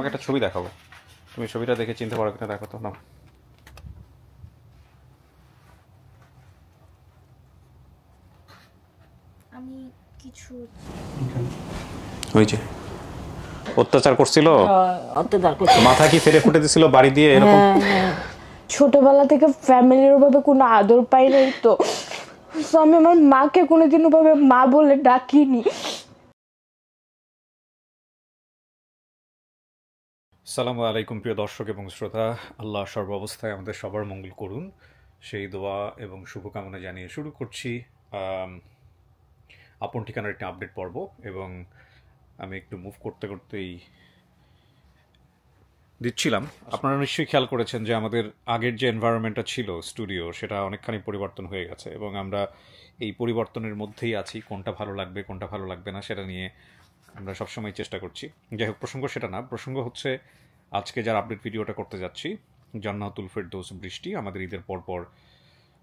তোমাকে একটা ছবি দেখাবো, তুমি ছবিটা দেখে চিনতে পারো কিনা দেখো তো। নাও, আমি কিছু ওই যে অত্যাচার করছিল, অত্যাচার করছি। মাথা কি ফেরে ফুটে দিছিল বাড়ি দিয়ে এরকম? ছোটবেলা থেকে ফ্যামিলির ভাবে কোনো আদর পাই নাই তো, তো আমি আমার মাকে কোনোদিনও ভাবে মা বলে ডাকিনি। আসসালামু আলাইকুম প্রিয় দর্শক এবং শ্রোতা, আল্লাহ সর্বাবস্থায় আমাদের সবার মঙ্গল করুন সেই দোয়া এবং শুভকামনা জানিয়ে শুরু করছি আপন ঠিকানার একটি আপডেট পর্ব। এবং আমি একটু মুভ করতে করতেই দিচ্ছিলাম। আপনারা নিশ্চয়ই খেয়াল করেছেন যে আমাদের আগের যে এনভায়রনমেন্টটা ছিল স্টুডিও, সেটা অনেকখানি পরিবর্তন হয়ে গেছে এবং আমরা এই পরিবর্তনের মধ্যেই আছি। কোনটা ভালো লাগবে কোনটা ভালো লাগবে না সেটা নিয়ে আমরা সবসময় চেষ্টা করছি। যাই হোক, প্রসঙ্গ সেটা না, প্রসঙ্গ হচ্ছে আজকে যার আপডেট ভিডিওটা করতে যাচ্ছি, জান্নাতুল ফেরদৌস বৃষ্টি। আমাদের ঈদের পরপর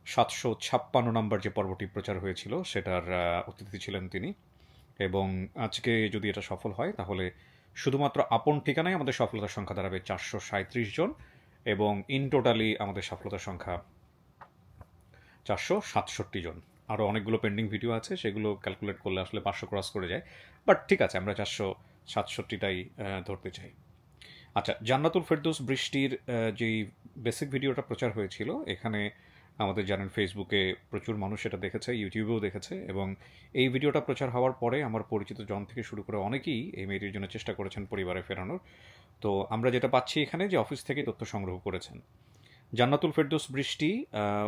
756 নম্বর যে পর্বটি প্রচার হয়েছিল সেটার অতিথি ছিলেন তিনি। এবং আজকে যদি এটা সফল হয় তাহলে শুধুমাত্র আপন ঠিকানায় আমাদের সফলতার সংখ্যা দাঁড়াবে 437 জন এবং ইন টোটালি আমাদের সফলতার সংখ্যা 467 জন। আরও অনেকগুলো পেন্ডিং ভিডিও আছে, সেগুলো ক্যালকুলেট করলে আসলে 500 ক্রস করে যায়, বাট ঠিক আছে, আমরা 467টাই ধরতে চাই। আচ্ছা, জান্নাতুল ফেরদৌস বৃষ্টির যেই বেসিক ভিডিওটা প্রচার হয়েছিল, এখানে আমাদের জানেন ফেসবুকে প্রচুর মানুষ এটা দেখেছে, ইউটিউবেও দেখেছে, এবং এই ভিডিওটা প্রচার হওয়ার পরে আমার পরিচিত জন থেকে শুরু করে অনেকেই এই মেয়েটির জন্য চেষ্টা করেছেন পরিবারে ফেরানোর। তো আমরা যেটা পাচ্ছি এখানে যে অফিস থেকে তথ্য সংগ্রহ করেছেন জান্নাতুল ফেরদৌস বৃষ্টি।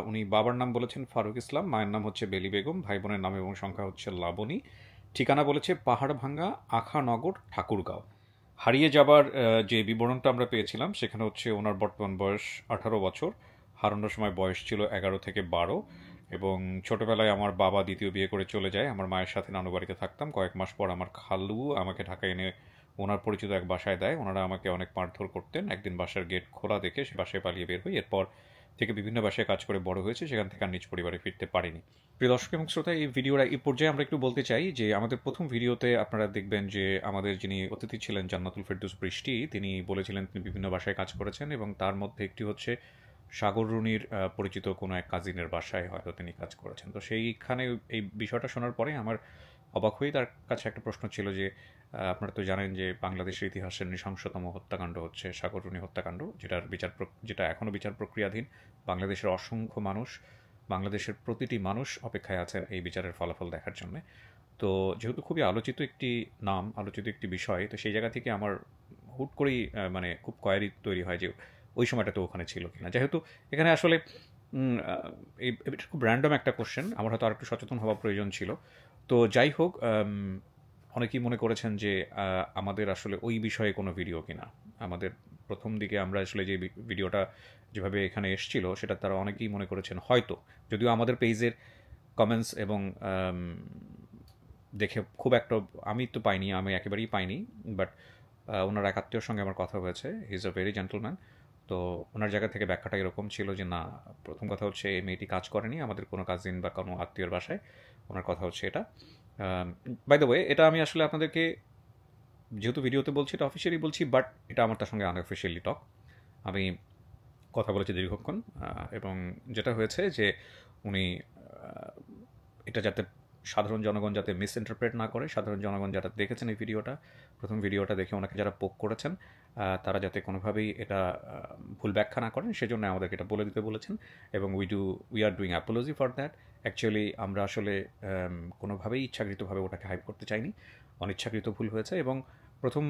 উনি বাবার নাম বলেছেন ফারুক ইসলাম, মায়ের নাম হচ্ছে বেলি বেগম, ভাই বোনের নাম এবং সংখ্যা হচ্ছে লাবণী। ঠিকানা বলেছে পাহাড়ভাঙ্গা আখানগর ঠাকুরগাঁও। হারিয়ে যাবার যে বিবরণটা আমরা পেয়েছিলাম সেখানে হচ্ছে ওনার বর্তমান বয়স 18 বছর, হারানোর সময় বয়স ছিল 11 থেকে 12। এবং ছোটবেলায় আমার বাবা দ্বিতীয় বিয়ে করে চলে যায়, আমার মায়ের সাথে নানু বাড়িতে থাকতাম। কয়েক মাস পর আমার খালু আমাকে ঢাকায় এনে ওনার পরিচিত এক বাসায় দেয়। ওনারা আমাকে অনেক মারধর করতেন। একদিন বাসার গেট খোলা দেখে সে বাসায় পালিয়ে বের হই। এরপর থেকে বিভিন্ন বাসায় কাজ করে বড় হয়েছে, সেখান থেকে আর নিজ পরিবারে ফিরতে পারিনি। প্রিয় দর্শক এবং শ্রোতা, এই ভিডিওর এই পর্যায়ে আমরা একটু বলতে চাই যে আমাদের প্রথম ভিডিওতে আপনারা দেখবেন যে আমাদের যিনি অতিথি ছিলেন জান্নাতুল ফেরদৌস বৃষ্টি, তিনি বলেছিলেন তিনি বিভিন্ন বাসায় কাজ করেছেন এবং তার মধ্যে একটি হচ্ছে সাগর রুনির পরিচিত কোনো এক কাজিনের বাসায় হয়তো তিনি কাজ করেছেন। তো সেইখানে এই বিষয়টা শোনার পরে আমার অবাক হয়ে তার কাছে একটা প্রশ্ন ছিল যে আপনারা তো জানেন যে বাংলাদেশের ইতিহাসের নৃশংসতম হত্যাকাণ্ড হচ্ছে সাগররুনি হত্যাকাণ্ড, যেটা এখনও বিচার প্রক্রিয়াধীন। বাংলাদেশের অসংখ্য মানুষ, বাংলাদেশের প্রতিটি মানুষ অপেক্ষায় আছে এই বিচারের ফলাফল দেখার জন্য। তো যেহেতু খুবই আলোচিত একটি নাম, আলোচিত একটি বিষয়, তো সেই জায়গা থেকে আমার হুট করেই মানে খুব কোয়ারি তৈরি হয় যে ওই সময়টা তো ওখানে ছিল কিনা। যেহেতু এখানে আসলে এটা খুব র্যান্ডম একটা কোশ্চেন, আমার হয়তো আর একটু সচেতন হওয়া প্রয়োজন ছিল। তো যাই হোক, অনেকেই মনে করেছেন যে আমাদের আসলে ওই বিষয়ে কোনো ভিডিও কিনা। আমাদের প্রথম দিকে আমরা আসলে যে ভিডিওটা যেভাবে এখানে এসছিল সেটা তারা অনেকেই মনে করেছেন হয়তো, যদিও আমাদের পেজের কমেন্টস এবং দেখে খুব একটা আমি তো পাইনি, আমি একেবারেই পাইনি, বাট ওনার এক আত্মীয়র সঙ্গে আমার কথা হয়েছে, he is a very gentleman. তো ওনার জায়গা থেকে ব্যাখ্যাটা এরকম ছিল যে না, প্রথম কথা হচ্ছে এই মেয়েটি কাজ করেনি আমাদের কোনো কাজিন বা কোনো আত্মীয়র বাসায়। ওনার কথা হচ্ছে এটা। বাই দ্য ওয়ে, এটা আমি আসলে আপনাদেরকে যেহেতু ভিডিওতে বলছি এটা অফিসিয়ালি বলছি, বাট এটা আমার তার সঙ্গে আনঅফিসিয়ালি টক। আমি কথা বলেছি দীর্ঘক্ষণ এবং যেটা হয়েছে যে উনি এটা যাতে সাধারণ জনগণ যাতে মিসইন্টারপ্রেট না করে, সাধারণ জনগণ যারা দেখেছেন এই ভিডিওটা, প্রথম ভিডিওটা দেখে ওনাকে যারা পোক করেছেন তারা যাতে কোনোভাবেই এটা ভুল ব্যাখ্যা না করেন, সেজন্য আমাদেরকে এটা বলে দিতে বলেছেন। এবং we are doing Apology for that. Actually আমরা আসলে কোনোভাবেই ইচ্ছাকৃতভাবে ওটাকে হাইপ করতে চাইনি, অনিচ্ছাকৃত ভুল হয়েছে। এবং প্রথম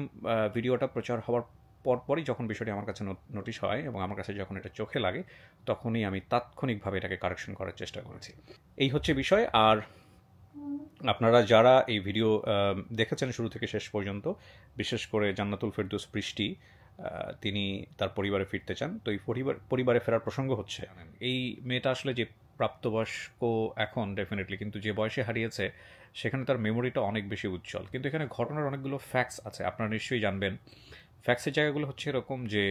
ভিডিওটা প্রচার হওয়ার পরপরই যখন বিষয়টি আমার কাছে নোটিশ হয় এবং আমার কাছে যখন এটা চোখে লাগে, তখনই আমি তাৎক্ষণিকভাবে এটাকে কারেকশন করার চেষ্টা করেছি। এই হচ্ছে বিষয়। আর আপনারা যারা এই ভিডিও দেখেছেন শুরু থেকে শেষ পর্যন্ত, বিশেষ করে জান্নাতুল ফেরদৌস বৃষ্টি, তিনি তার পরিবারে ফিরতে চান। তো এই পরিবারে ফেরার প্রসঙ্গ হচ্ছে, এই মেয়েটা আসলে যে প্রাপ্তবয়স্ক এখন ডেফিনেটলি, কিন্তু যে বয়সে হারিয়েছে সেখানে তার মেমোরিটা অনেক বেশি উজ্জ্বল। কিন্তু এখানে ঘটনার অনেকগুলো ফ্যাক্টস আছে, আপনারা নিশ্চয়ই জানবেন। ফ্যাক্টসের জায়গাগুলো হচ্ছে এরকম যে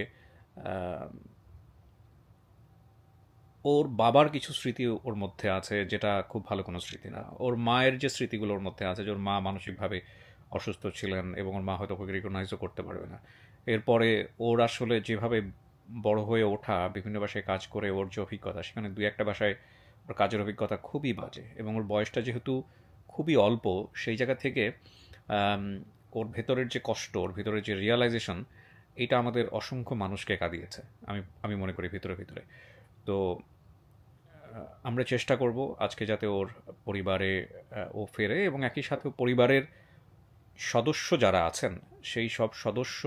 ওর বাবার কিছু স্মৃতি ওর মধ্যে আছে যেটা খুব ভালো কোনো স্মৃতি না। ওর মায়ের যে স্মৃতিগুলো ওর মধ্যে আছে, যে ওর মা মানসিকভাবে অসুস্থ ছিলেন এবং ওর মা হয়তো ওকে রিকগনাইজও করতে পারবে না। এরপরে ওর আসলে যেভাবে বড় হয়ে ওঠা, বিভিন্ন বাসায় কাজ করে ওর যে অভিজ্ঞতা, সেখানে দুই একটা বাসায় ওর কাজের অভিজ্ঞতা খুবই বাজে, এবং ওর বয়সটা যেহেতু খুবই অল্প, সেই জায়গা থেকে ওর ভেতরের যে কষ্ট, ওর ভেতরের যে রিয়ালাইজেশন, এটা আমাদের অসংখ্য মানুষকে কাঁদিয়েছে আমি মনে করি ভিতরে ভিতরে। তো আমরা চেষ্টা করব আজকে যাতে ওর পরিবারে ও ফেরে, এবং একই সাথে পরিবারের সদস্য যারা আছেন সেই সব সদস্য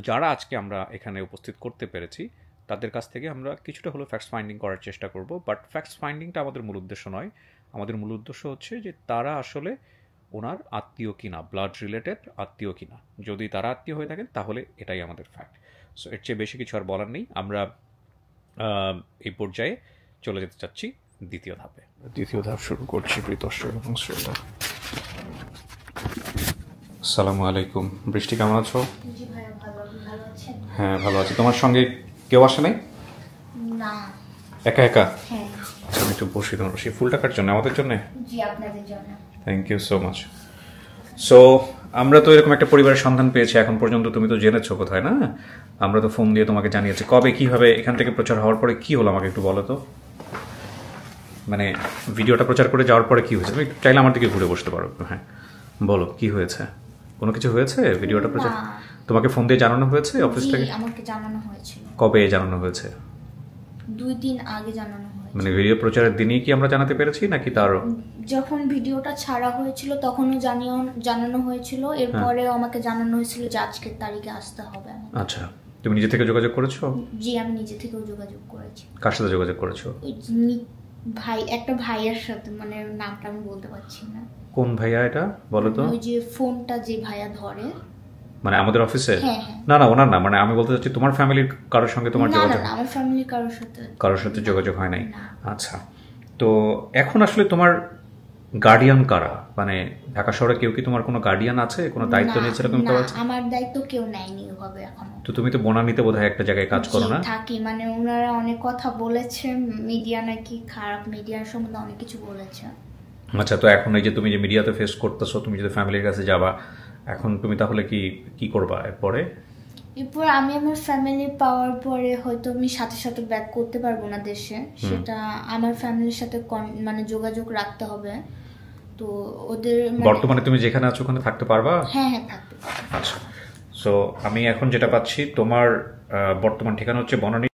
যারা আজকে আমরা এখানে উপস্থিত করতে পেরেছি তাদের কাছ থেকে আমরা কিছুটা হলো ফ্যাক্টস ফাইন্ডিং করার চেষ্টা করব। বাট ফ্যাক্টস ফাইন্ডিংটা আমাদের মূল উদ্দেশ্য নয়। আমাদের মূল উদ্দেশ্য হচ্ছে যে তারা আসলে ওনার আত্মীয় কিনা, ব্লাড রিলেটেড আত্মীয় কিনা। যদি তারা আত্মীয় হয়ে থাকেন তাহলে এটাই আমাদের ফ্যাক্ট। সো এর চেয়ে বেশি কিছু আর বলার নেই। আমরা এই পর্যায়ে চলে যেতে চাচ্ছি দ্বিতীয় ধাপে। দ্বিতীয় ধাপ শুরু করছি প্রিয় দর্শক এবং শ্রোতা। আসসালামু আলাইকুম। বৃষ্টি, কেমন আছো? জি ভাইয়া, ভালো আছেন? হ্যাঁ, ভালো আছি। তোমার সঙ্গে কেউ আসে নাই? না। একা একা? হ্যাঁ। আচ্ছা, আমি একটু বসি। তোমার সেই ফুল টাকার জন্য, আমাদের জন্য? জি, আপনাদের জন্য। Thank you so much. So আমরা তো এরকম একটা পরিবারের সন্ধান পেয়েছি এখন পর্যন্ত। তুমি তো জেনেছো কোথায়, না? আমরা তো ফোন দিয়ে তোমাকে জানিয়েছি। কবে, কিভাবে, এখান থেকে প্রচার হওয়ার পরে কি হলো আমাকে একটু বলো তো। মানে ভিডিওটা প্রচার করে যাওয়ার পরে কি হয়েছে? তুমি চাইলে আমার দিকে ঘুরে বসতে পারো। হ্যাঁ, বলো কি হয়েছে। কোনো কিছু হয়েছে? ভিডিওটা প্রচার তোমাকে ফোন দিয়ে জানানো হয়েছে অফিস থেকে? আমাকে জানানো হয়েছিল। কবে জানানো হয়েছে? 2 দিন আগে জানানো হয়েছে। মানে ভিডিও প্রচারের দিনই কি আমরা জানাতে পেরেছি, নাকি তারও? যখন ভিডিওটা ছাড়া হয়েছিল তখনও জানানো হয়েছিল। এরপরেও আমাকে জানানো হয়েছিল যে আজকের তারিখে আসতে হবে। আচ্ছা, তুমি নিজে থেকে যোগাযোগ করেছো? জি, আমি নিজে থেকেও যোগাযোগ করেছি। কার সাথে যোগাযোগ করেছো? একটা ভাইয়ের সাথে, মানে নামটা আমি বলতে পারছি না। কোন ভাইয়া এটা বলো তো? ওই যে ফোনটা যে ভাইয়া ধরে, মানে আমাদের অফিসে? হ্যাঁ। না না, ওনার না। মানে আমি বলতে চাচ্ছি তোমার ফ্যামিলির কারোর সঙ্গে তোমার যোগাযোগ? না, আমার ফ্যামিলির কারোর সাথে যোগাযোগ হয় নাই। আচ্ছা, তো এখন আসলে তোমার গার্ডিয়ান কারা? মানে ঢাকা শহরে কেউ কি তোমার কোনো গার্ডিয়ান আছে, কোনো দায়িত্ব নিয়েছে এরকম কেউ আছে? আমার দায়িত্ব কেউ নেয়নি ওভাবে এখনো। তো তুমি তো বনানীতে বোধহয় একটা জায়গায় কাজ করো, না? থাকি, মানে ওনারা অনেক কথা বলেছে, মিডিয়া নাকি খারাপ, মিডিয়ার সম্বন্ধে অনেক কিছু বলেছে। আচ্ছা, তো এখন এই যে তুমি যে মিডিয়াতে ফেস করতেছো, তুমি যদি ফ্যামিলির কাছে যাবা, এখন তুমি তাহলে কি করবা এরপরে? এরপর আমি আমার ফ্যামিলি পাওয়ার পরে হয়তো আমি সাথে সাথে ব্যাক করতে পারবো না দেশে। সেটা আমার ফ্যামিলির সাথে মানে যোগাযোগ রাখতে হবে। তো ওদের বর্তমানে তুমি যেখানে আছো ওখানে থাকতে পারবা? হ্যাঁ, থাকতে পারবো। আচ্ছা, সো আমি এখন যেটা পাচ্ছি, তোমার বর্তমান ঠিকানা হচ্ছে বনানী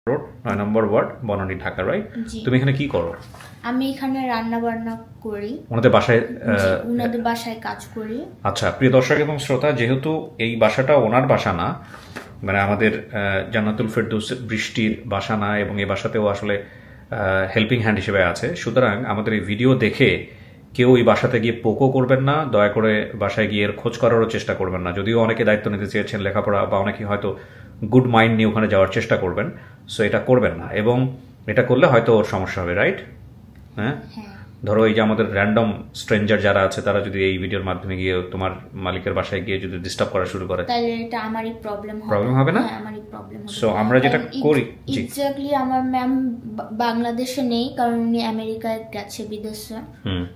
রোড, 9 নম্বর ওয়ার্ড, বনানী, ঢাকা, রাইট? তুমি এখানে কি করো? আমি এখানে রান্না বান্না করি, ওনাদের বাসায় কাজ করি। আচ্ছা, প্রিয় দর্শক এবং শ্রোতা, যেহেতু এই বাসাটা ওনার বাসা না, মানে আমাদের জান্নাতুল ফেরদৌস বৃষ্টির বাসা না, এবং এই বাসাতেও আসলে হেল্পিং হ্যান্ড হিসেবে আছে, সুতরাং আমাদের এই ভিডিও দেখে কেউ এই বাসাতে গিয়ে পোকও করবেন না। দয়া করে বাসায় গিয়ে এর খোঁজ করারও চেষ্টা করবেন না। যদিও অনেকে দায়িত্ব নিতে চেয়েছেন লেখাপড়া, বা অনেকে হয়তো গুড মাইন্ড নিয়ে ওখানে যাওয়ার চেষ্টা করবেন, সো এটা করবেন না। এবং এটা করলে হয়তো ওর সমস্যা হবে, রাইট? হ্যাঁ, ধরো এই যে আমাদের র্যান্ডম স্ট্রেঞ্জার যারা আছে, তারা যদি এই ভিডিওর মাধ্যমে গিয়ে তোমার মালিকের বাসায় গিয়ে যদি ডিস্টার্ব করা শুরু করে, তাহলে এটা আমারই প্রবলেম হবে না? আমারই প্রবলেম হবে। সো আমরা যেটা করি, জি এক্স্যাক্টলি, আমার ম্যাম বাংলাদেশে নেই, কারণ উনি আমেরিকায় গেছে, বিদেশে।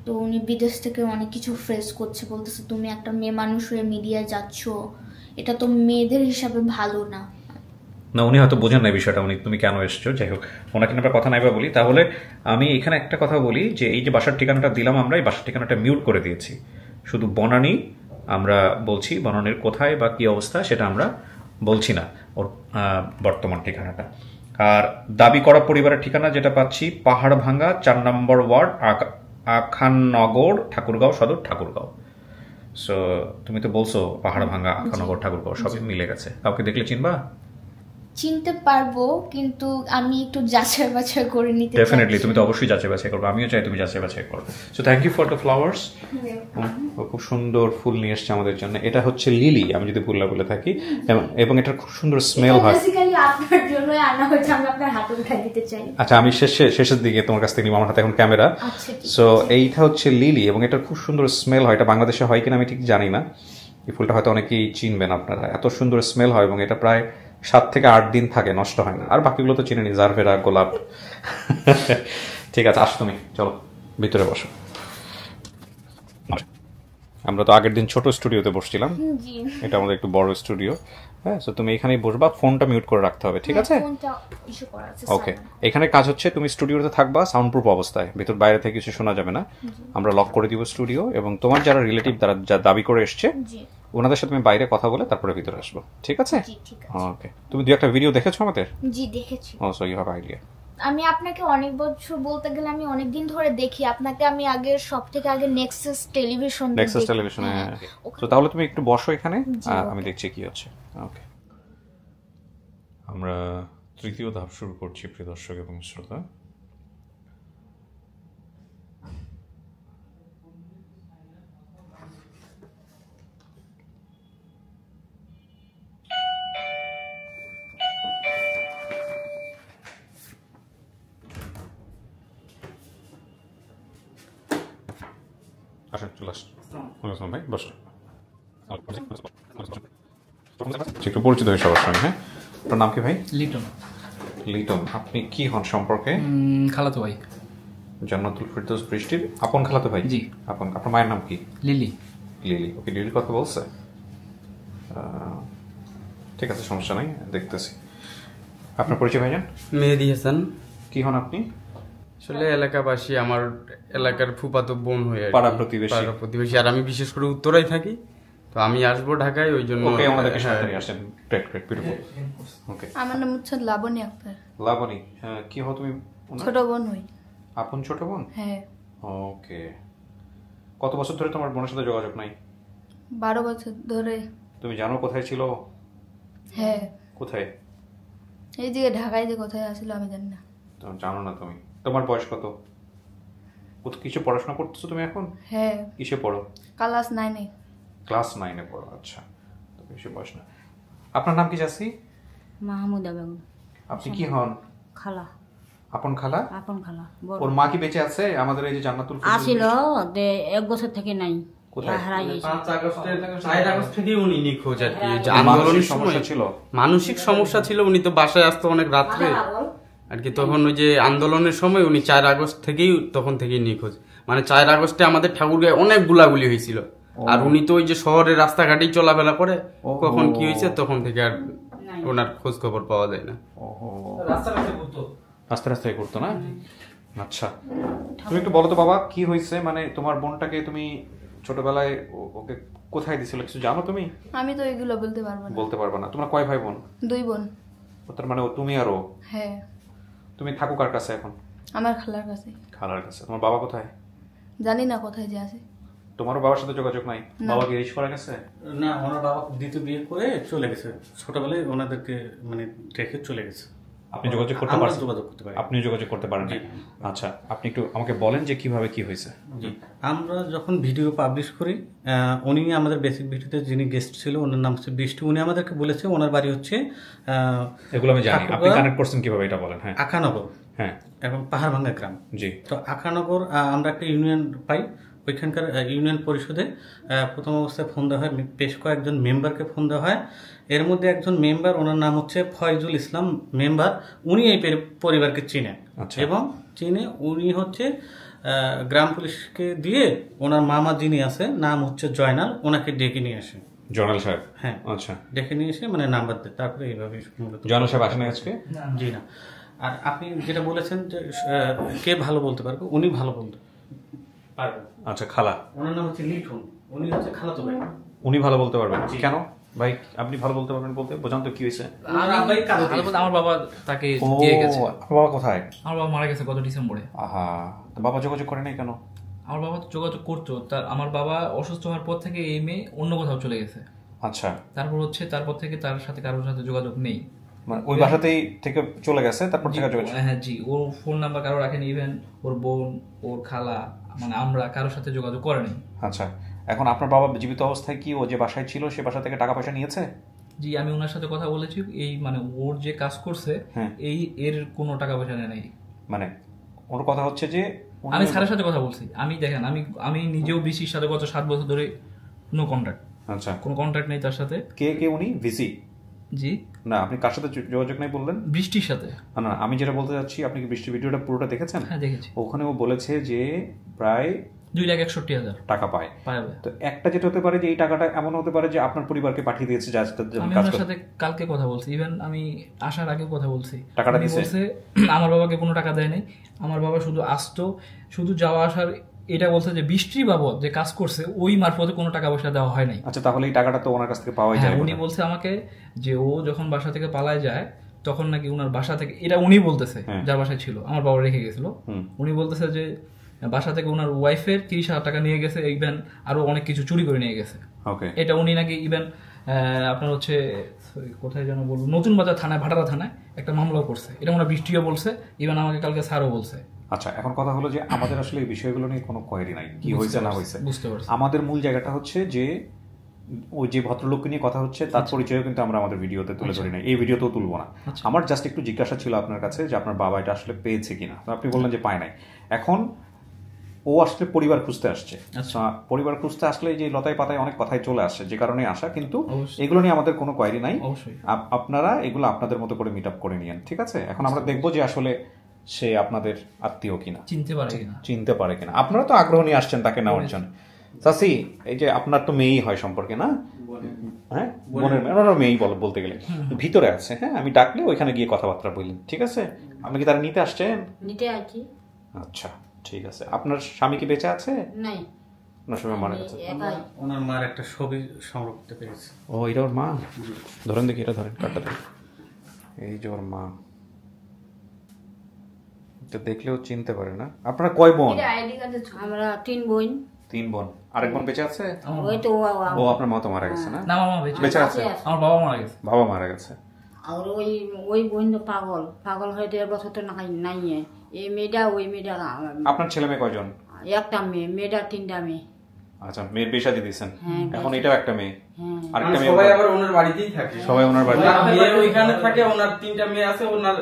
তো উনি বিদেশ থেকে অনেক কিছু ফেস করছে, বলতেছে তুমি একটা মেয়ে মানুষ হয়ে মিডিয়ায় যাচ্ছ, এটা তো মেয়েদের হিসাবে ভালো না। না, উনি হয়তো বোঝেন না বিষয়টা, তুমি কেন এসছো। যাই হোক, ওনাকে আমরা কথা নাইবা বলি। তাহলে আমি এখানে একটা কথা বলি যে এই যে বাসার ঠিকানাটা দিলাম, আমরা এই বাসার ঠিকানাটা মিউট করে দিয়েছি। শুধু বনানী আমরা বলছি, বনানীর কোথায় বা কি অবস্থা সেটা আমরা বলছি না, ওর বর্তমান ঠিকানাটা। আর দাবি করা পরিবারের ঠিকানা যেটা পাচ্ছি, পাহাড় ভাঙ্গা, 4 নম্বর ওয়ার্ড, আখাননগর, ঠাকুরগাঁও সদর, ঠাকুরগাঁও। সো তুমি তো বলছো পাহাড় ভাঙ্গা, আখাননগর, ঠাকুরগাঁও সবই মিলে গেছে। কাউকে দেখলে চিনবা? চিনতে পারবো, কিন্তু আমি একটু যাচাই বাছাই করে নিতে চাই। ডেফিনেটলি, তুমি তো অবশ্যই যাচাই বাছাই করবে, আমিও চাই তুমি যাচাই বাছাই করবে। So thank you for the flowers. খুব সুন্দর ফুল নিয়ে এসছে আমাদের জন্য। এটা হচ্ছে লিলি, আমি যদি ভুল না বলে থাকি, এবং এটার খুব সুন্দর স্মেল হয়। বেসিক্যালি আপনার জন্যই আনা হয়েছে, আমি আপনার হাতে উঠাই দিতে চাই। আচ্ছা, আমি শেষের দিকে তোমার কাছ থেকে নিব, আমার হাতে এখন ক্যামেরা। সো এইটা হচ্ছে লিলি, এবং এটার খুব সুন্দর স্মেল হয়। এটা বাংলাদেশে হয় কিনা আমি ঠিক জানি না, এই ফুলটা হয়তো অনেকেই চিনবেন আপনারা। এত সুন্দর স্মেল হয়, এবং এটা প্রায় 7 থেকে 8 দিন থাকে, নষ্ট হয় না। আর বাকিগুলো তো চিনে নি, জারভেরা, গোলাপ। ঠিক আছে, আসো তুমি, চলো ভিতরে বসো। আমরা তো আগের দিন ছোট স্টুডিওতে বসছিলাম, জি এটা আমাদের একটু বড় স্টুডিও। হ্যাঁ, তো তুমি এখানেই বসবা, ফোনটা মিউট করে রাখতে হবে, ঠিক আছে? ফোনটা ইস্যু করা আছে ওকে, এখানে কাজ হচ্ছে তুমি স্টুডিওতে থাকবা সাউন্ড প্রুফ অবস্থায়, ভিতর বাইরে থেকে কিছু শোনা যাবে না। আমরা লক করে দিব স্টুডিও, এবং তোমার যারা রিলেটিভ তারা যা দাবি করে এসছে জি ওনাদের সাথে তুমি বাইরে কথা বলে তারপরে ভিতরে আসবো, ঠিক আছে? জি ঠিক আছে ওকে, তুমি দু একটা ভিডিও দেখেছো আমাদের? জি দেখেছি। ও সো ইউ হ্যাভ আইডিয়া। আমি আপনাকে অনেক বছর বলতে গেলে আমি অনেক দিন ধরে দেখি আপনাকে। আমি আগে সব থেকে আগে নেক্সাস টেলিভিশন নেক্সাস টেলিভিশনে। তো তাহলে তুমি একটু বসো এখানে, জি, আমি দেখছি কি হচ্ছে। ওকে, আমরা তৃতীয় ধাপ শুরু করছি প্রিয় দর্শক এবং শ্রোতা। আসেন, চলে আসেন। ওয়ালাইকুম ভাই, বসুন। একটু পরিচিত হয়ে সবার সঙ্গে। হ্যাঁ, আপনার নাম কি ভাই? লিটন। লিটন। আপনি কি হন সম্পর্কে? খালাতো ভাই। জান্নাতুল ফেরদৌস বৃষ্টির আপন খালাতো ভাই? জি। আপন। আপনার মায়ের নাম কি? লিলি। লিলি। ওকে, লিলির কথা বলছে? ঠিক আছে, সমস্যা নাই, দেখতেছি। আপনার পরিচয় ভাইজান? মেহেদি হাসান। কি হন আপনি? আসলে এলাকাবাসী, আমার এলাকার ফুফাতো বোন হয়ে আর কি। পাড়া প্রতিবেশী। পাড়া প্রতিবেশী। আর আমি বিশেষ করে উত্তরায় থাকি, তো আমি আসবো ঢাকায়, ওই জন্য। ওকে, আমাদেরকে সাথে নিয়ে আসেন। Great, great, beautiful. ওকে, আমার নাম হচ্ছে লাবণী আক্তার, লাবণী। কি হও তুমি? ছোট বোন হই। আপন ছোট বোন? হ্যাঁ। ওকে, কত বছর ধরে তোমার বোনের সাথে যোগাযোগ নাই? 12 বছর ধরে। তুমি জানো কোথায় ছিল? হ্যাঁ। কোথায়? এই দিকে ঢাকায় যে কোথায় আসলো আমি জানি না। জানো না তুমি? তোমার বয়স কত? কিছু পড়াশোনা করতেছো তুমি এখন? হ্যাঁ। কিসে পড়ো? ক্লাস 9-এ। ক্লাস 9-এ পড়ো, আচ্ছা, তো বেশি বয়স না। আপনার নাম কি জাসি? মাহমুদা বেগম। আপনি কি হন? খালা। আপন খালা? আপন খালা। ওর মা কি বেঁচে আছে? আমাদের এই যে জান্নাতুল ফেরদৌস আসিল 1 বছর থেকে নাই। কোথায়? হারাই গেছে। 4 আগস্ট থেকে উনি নিখোঁজ আর কি। যে মানসিক আন্দোলনের সমস্যা সময় ছিল? মানসিক সমস্যা ছিল, উনি তো বাসায় আসতো অনেক রাত্রে আর কি। তখন ওই যে আন্দোলনের সময় উনি 4 আগস্ট থেকেই, তখন থেকেই নিখোঁজ। মানে 4 আগস্টে আমাদের ঠাকুরগাঁয়ে অনেক গুলাগুলি হয়েছিল, আর উনি তো ওই যে শহরের রাস্তাঘাটেই চলাফেরা করে, কখন কি হয়েছে তখন থেকে আর ওনার খোঁজ খবর পাওয়া যায় না। আস্তে আস্তে করতো না? আচ্ছা, তুমি একটু বলো তো বাবা, কি হয়েছে? মানে তোমার বোনটাকে তুমি ছোটবেলায় ওকে কোথায় দিছিল, কিছু জানো তুমি? আমি তো এগুলো বলতে পারবো না। বলতে পারবা না? তোমার কয় ভাই বোন? 2 বোন। তার মানে তুমি আর ও? হ্যাঁ। তুমি থাকো কার কাছে এখন? আমার খালার কাছে। খালার কাছে। তোমার বাবা কোথায়? জানি না কোথায় যে আছে। তোমারও বাবার সাথে যোগাযোগ নাই? বাবা কি রিশ করে গেছে? না, ওনার বাবা দ্বিতীয় বিয়ে করে চলে গেছে, ছোটবেলায় ওনাদেরকে মানে রেখে চলে গেছে। আপনি যোগাযোগ করতে আমরা পারছেন? যোগাযোগ করতে পারি। আপনি যোগাযোগ করতে পারেন না? আচ্ছা, আপনি একটু আমাকে বলেন যে কিভাবে কি হয়েছে। জি, আমরা যখন ভিডিও পাবলিশ করি, উনি আমাদের বেসিক ভিডিওতে যিনি গেস্ট ছিল ওনার নাম হচ্ছে বৃষ্টি। উনি আমাদেরকে বলেছে ওনার বাড়ি হচ্ছে এগুলো আমি জানি, আপনি কানেক্ট করছেন কিভাবে এটা বলেন। হ্যাঁ, আখানগর। হ্যাঁ, এবং পাহাড়ভাঙ্গা গ্রাম। জি। তো আখানগর আমরা একটা ইউনিয়ন পাই, ওইখানকার ইউনিয়ন পরিষদে প্রথম অবস্থায় ফোন দেওয়া হয়, বেশ কয়েকজন মেম্বারকে ফোন দেওয়া হয়। এর মধ্যে একজন মেম্বার, ওনার নাম হচ্ছে ফয়জুল ইসলাম মেম্বার, উনি এই পরিবারকে চিনেন এবং চিনে উনি হচ্ছে গ্রাম পুলিশকে দিয়ে ওনার মামা যিনি আছে নাম হচ্ছে জয়নাল, ওনাকে ডেকে নিয়ে আসে। জয়নাল সাহেব? হ্যাঁ, আচ্ছা, ডেকে নিয়ে এসে মানে নাম্বার দেয়, তারপরে এইভাবে। জয়নাল সাহেব আসেন আজকে? জি না। আর আপনি যেটা বলেছেন যে কে ভালো বলতে পারবে, উনি ভালো বলতে পারবেন। আচ্ছা, খালা? ওনার নাম হচ্ছে লিটন, উনি হচ্ছে খালাতো ভাই। উনি ভালো বলতে পারবেন? কেন ভাই আপনি ভালো বলতে পারবেন বলতে? বোঝান তো কি হয়েছে। আমার বাবা তাকে দিয়ে গেছে। বাবা কোথায়? আমার বাবা মারা গেছে গত ডিসেম্বরে। আহা, বাবা যোগাযোগ করে নাই কেন? আমার বাবা তো যোগাযোগ করতো, তার আমার বাবা অসুস্থ হওয়ার পর থেকে এই মেয়ে অন্য কোথাও চলে গেছে। আচ্ছা, তারপর থেকে তার সাথে কারোর সাথে যোগাযোগ নেই। মানে ওই বাসাতেই থেকে চলে গেছে, তারপর থেকে যোগাযোগ? হ্যাঁ জি, ওর ফোন নাম্বার কারো রাখেনি, ইভেন ওর বোন, ওর খালা, মানে আমরা কারোর সাথে যোগাযোগ করেনি। আচ্ছা, এখন আপনার বাবা জীবিত অবস্থায় কি ও যে বাসায় ছিল সে বাসা থেকে টাকা পয়সা নিয়েছে? জি, আমি ওনার সাথে কথা বলেছি, এই মানে ওর যে কাজ করছে এর কোনো টাকা পয়সা নেয় নাই। মানে ওর কথা হচ্ছে যে আমি স্যারের সাথে কথা বলছি, আমি দেখেন আমি নিজেও বিসির সাথে গত 7 বছর ধরে নো কন্ট্যাক্ট। আচ্ছা, কোনো কন্ট্যাক্ট নেই তার সাথে। কে উনি? ভিসি? জি না, আপনি কার সাথে যোগাযোগ নাই বললেন? বৃষ্টির সাথে। না না, আমি যেটা বলতে চাচ্ছি, আপনি কি বৃষ্টির ভিডিওটা পুরোটা দেখেছেন? হ্যাঁ দেখেছি। ওখানে ও বলেছে যে প্রায় 2,61,000 টাকা পায়। পাবে। তো একটা যেটা হতে পারে যে এই টাকাটা এমন হতে পারে যে আপনার পরিবারকে পাঠিয়ে দিয়েছে, যা আমি ওনার সাথে কালকে কথা বলছি, ইভেন আমি আসার আগে কথা বলছি, টাকাটা দিয়েছে। বলছে আমার বাবাকে কোনো টাকা দেয় নাই, আমার বাবা শুধু আসতো, শুধু যাওয়া আসার, এটা বলছে যে বৃষ্টি বাবদ যে কাজ করছে ওই মারফতে কোনো টাকা পয়সা দেওয়া হয় নাই। আচ্ছা, তাহলে এই টাকাটা তো ওনার কাছ থেকে পাওয়াই যায়। উনি বলছে আমাকে যে ও যখন বাসা থেকে পালায় যায় তখন নাকি ওনার বাসা থেকে, এটা উনি বলতেছে যার বাসায় ছিল, আমার বাবা রেখে গেছিল, উনি বলতেছে যে বাসা থেকে ওনার ওয়াইফের 30,000 টাকা নিয়ে গেছে, ইভেন আরো অনেক কিছু চুরি করে নিয়ে গেছে। এটা উনি নাকি ইভেন আপনার হচ্ছে কোথায় যেন বলবো, নতুন বাজার থানায়, ভাটারা থানায় একটা মামলাও করছে, এটা ওনার বৃষ্টিও বলছে, ইভেন আমাকে কালকে স্যারও বলছে। আচ্ছা, এখন কথা হলো যে আমাদের আসলে এই বিষয়গুলো নিয়ে কোনো কোয়েরি নাই, কি হয়েছে না হয়েছে। আমাদের মূল জায়গাটা হচ্ছে যে ওই যে ভদ্রলোককে নিয়ে কথা হচ্ছে তার পরিচয় কিন্তু আমরা আমাদের ভিডিওতে তুলে ধরি নাই, এই ভিডিওতেও তুলবো না। আমার জাস্ট একটু জিজ্ঞাসা ছিল আপনার কাছে যে আপনার বাবা এটা আসলে পেয়েছে কিনা, তো আপনি বললেন যে পায় নাই। এখন ও আসলে পরিবার খুঁজতে আসছে, পরিবার খুঁজতে আসলে যে লতায় পাতায় অনেক কথাই চলে আসে, যে কারণে আসা, কিন্তু এগুলো নিয়ে আমাদের কোনো কোয়েরি নাই। আপনারা এগুলো আপনাদের মতো করে মিট আপ করে নিয়েন, ঠিক আছে? এখন আমরা দেখবো যে আসলে সে আপনাদের আত্মীয় কিনা, চিনতে পারে কিনা। আপনারা তো আগ্রহ নিয়ে আসছেন তাকে নেওয়ার জন্য। চাচি, এই যে আপনার তো মেয়েই হয় সম্পর্কে না? হ্যাঁ, বোনের মেয়েই বলতে গেলে ভিতরে আছে। হ্যাঁ, আমি ডাকলে ওইখানে গিয়ে কথাবার্তা বললেন, ঠিক আছে? আপনি কি তারা নিতে আসছেন? নিতে আসছি। আচ্ছা, ঠিক আছে। আপনার স্বামী কি বেঁচে আছে? নাই, ওনার স্বামী মারা গেছে। ওনার মার একটা ছবি সংগ্রহ করতে পেরেছে। ও, এটা ওর মা? ধরেন দেখি, এটা ধরেন, কার্ডটা ধরেন। এই যে ওর মা, এটা দেখলেও চিনতে পারে না। আপনারা কয় বোন? আমরা 3 বোন। 3 বোন। আরেক বোন বেঁচে আছে? ওই তো ও, আপনার মা তো মারা গেছে না? না, আমার মা বেঁচে আছে। আমার বাবা মারা গেছে। বাবা মারা গেছে। আর ওই বোন তো পাগল হয়ে 1.5 বছর তো নাই। এই মেয়েটা ওই মেয়েটা। আপনার ছেলে মেয়ে কয়জন? একটা মেয়ে, মেয়েটা 3টা মেয়ে। আচ্ছা, মেয়ের বিয়ে শাদী দিয়েছেন, এখন এটাও একটা মেয়ে, আরেকটা মেয়ে। সবাই আবার ওনার বাড়িতেই থাকে, সবাই ওনার বাড়িতে। মেয়ে ওইখানে থাকে, ওনার 3টা মেয়ে আছে, ওনার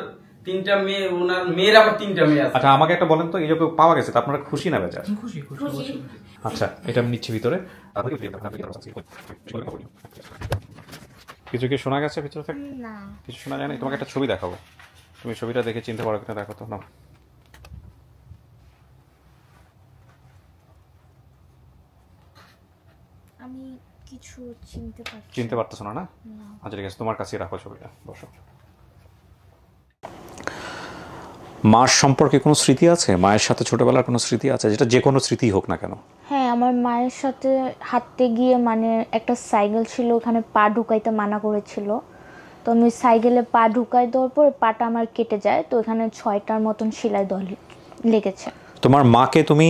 3টা মেয়ে, ওনার মেয়ের আবার 3টা মেয়ে আছে। আচ্ছা, আমাকে একটা বলেন তো, এই যে পাওয়া গেছে, তো আপনারা খুশি না বেজার? খুশি। আচ্ছা, এটা আমি নিচ্ছি ভিতরে। কিছু কি শোনা গেছে ভিতরে থেকে? না, কিছু শোনা যায় না। তোমাকে একটা ছবি দেখাবো, তুমি ছবিটা দেখে চিনতে পারো কিনা দেখো তো। না, আমি কিছু চিনতে পারতেছো না? আচ্ছা, ঠিক আছে, তোমার কাছেই রাখো ছবিটা, বসো। মার সম্পর্কে কোনো স্মৃতি আছে? মায়ের সাথে ছোটবেলার কোনো স্মৃতি আছে, যেটা যে কোনো স্মৃতি হোক না কেন? হ্যাঁ, আমার মায়ের সাথে হাঁটতে গিয়ে মানে একটা সাইকেল ছিল, ওখানে পা ঢুকাইতে মানা করেছিল, তো আমি সাইকেলে পা ঢুকাই দেওয়ার পর পাটা আমার কেটে যায়, তো এখানে 6টার মতন সেলাই লেগেছে। তোমার মাকে তুমি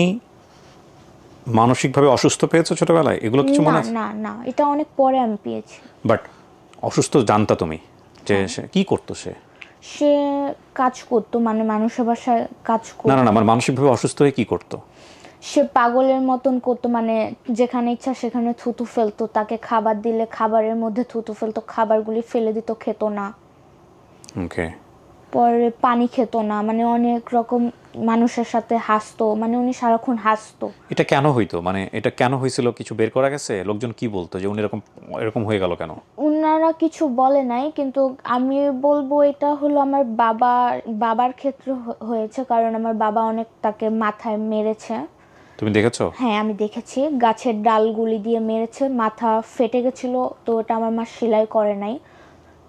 মানসিকভাবে অসুস্থ পেয়েছো ছোটবেলায়? এগুলো কিছু মনে আছে? না, এটা অনেক পরে আমি পেয়েছি। বাট অসুস্থ জানতা তুমি যে কি করতো? সে কাজ করতো, মানে মানুষের বাসায় কাজ করতো। না, মানে মানসিকভাবে অসুস্থ হয়ে কি করতো? সে পাগলের মতন করতো, মানে যেখানে ইচ্ছা সেখানে থুতু ফেলতো, তাকে খাবার দিলে খাবারের মধ্যে থুতু ফেলতো, খাবারগুলি ফেলে দিত, খেত না। ওকে। পরে পানি খেত না, মানে অনেক রকম মানুষের সাথে হাসতো, মানে উনি সারাক্ষণ হাসতো। এটা কেন হইতো, মানে এটা কেন হয়েছিল কিছু বের করা গেছে? লোকজন কি বলতো যে উনি এরকম হয়ে গেল কেন? উনারা কিছু বলে নাই, কিন্তু আমি বলবো এটা হলো আমার বাবার ক্ষেত্রে হয়েছে, কারণ আমার বাবা অনেক তাকে মাথায় মেরেছে। তুমি দেখেছো? হ্যাঁ, আমি দেখেছি, গাছের ডালগুলি দিয়ে মেরেছে, মাথা ফেটে গেছিল, তো ওটা আমার মা সেলাই করে নাই,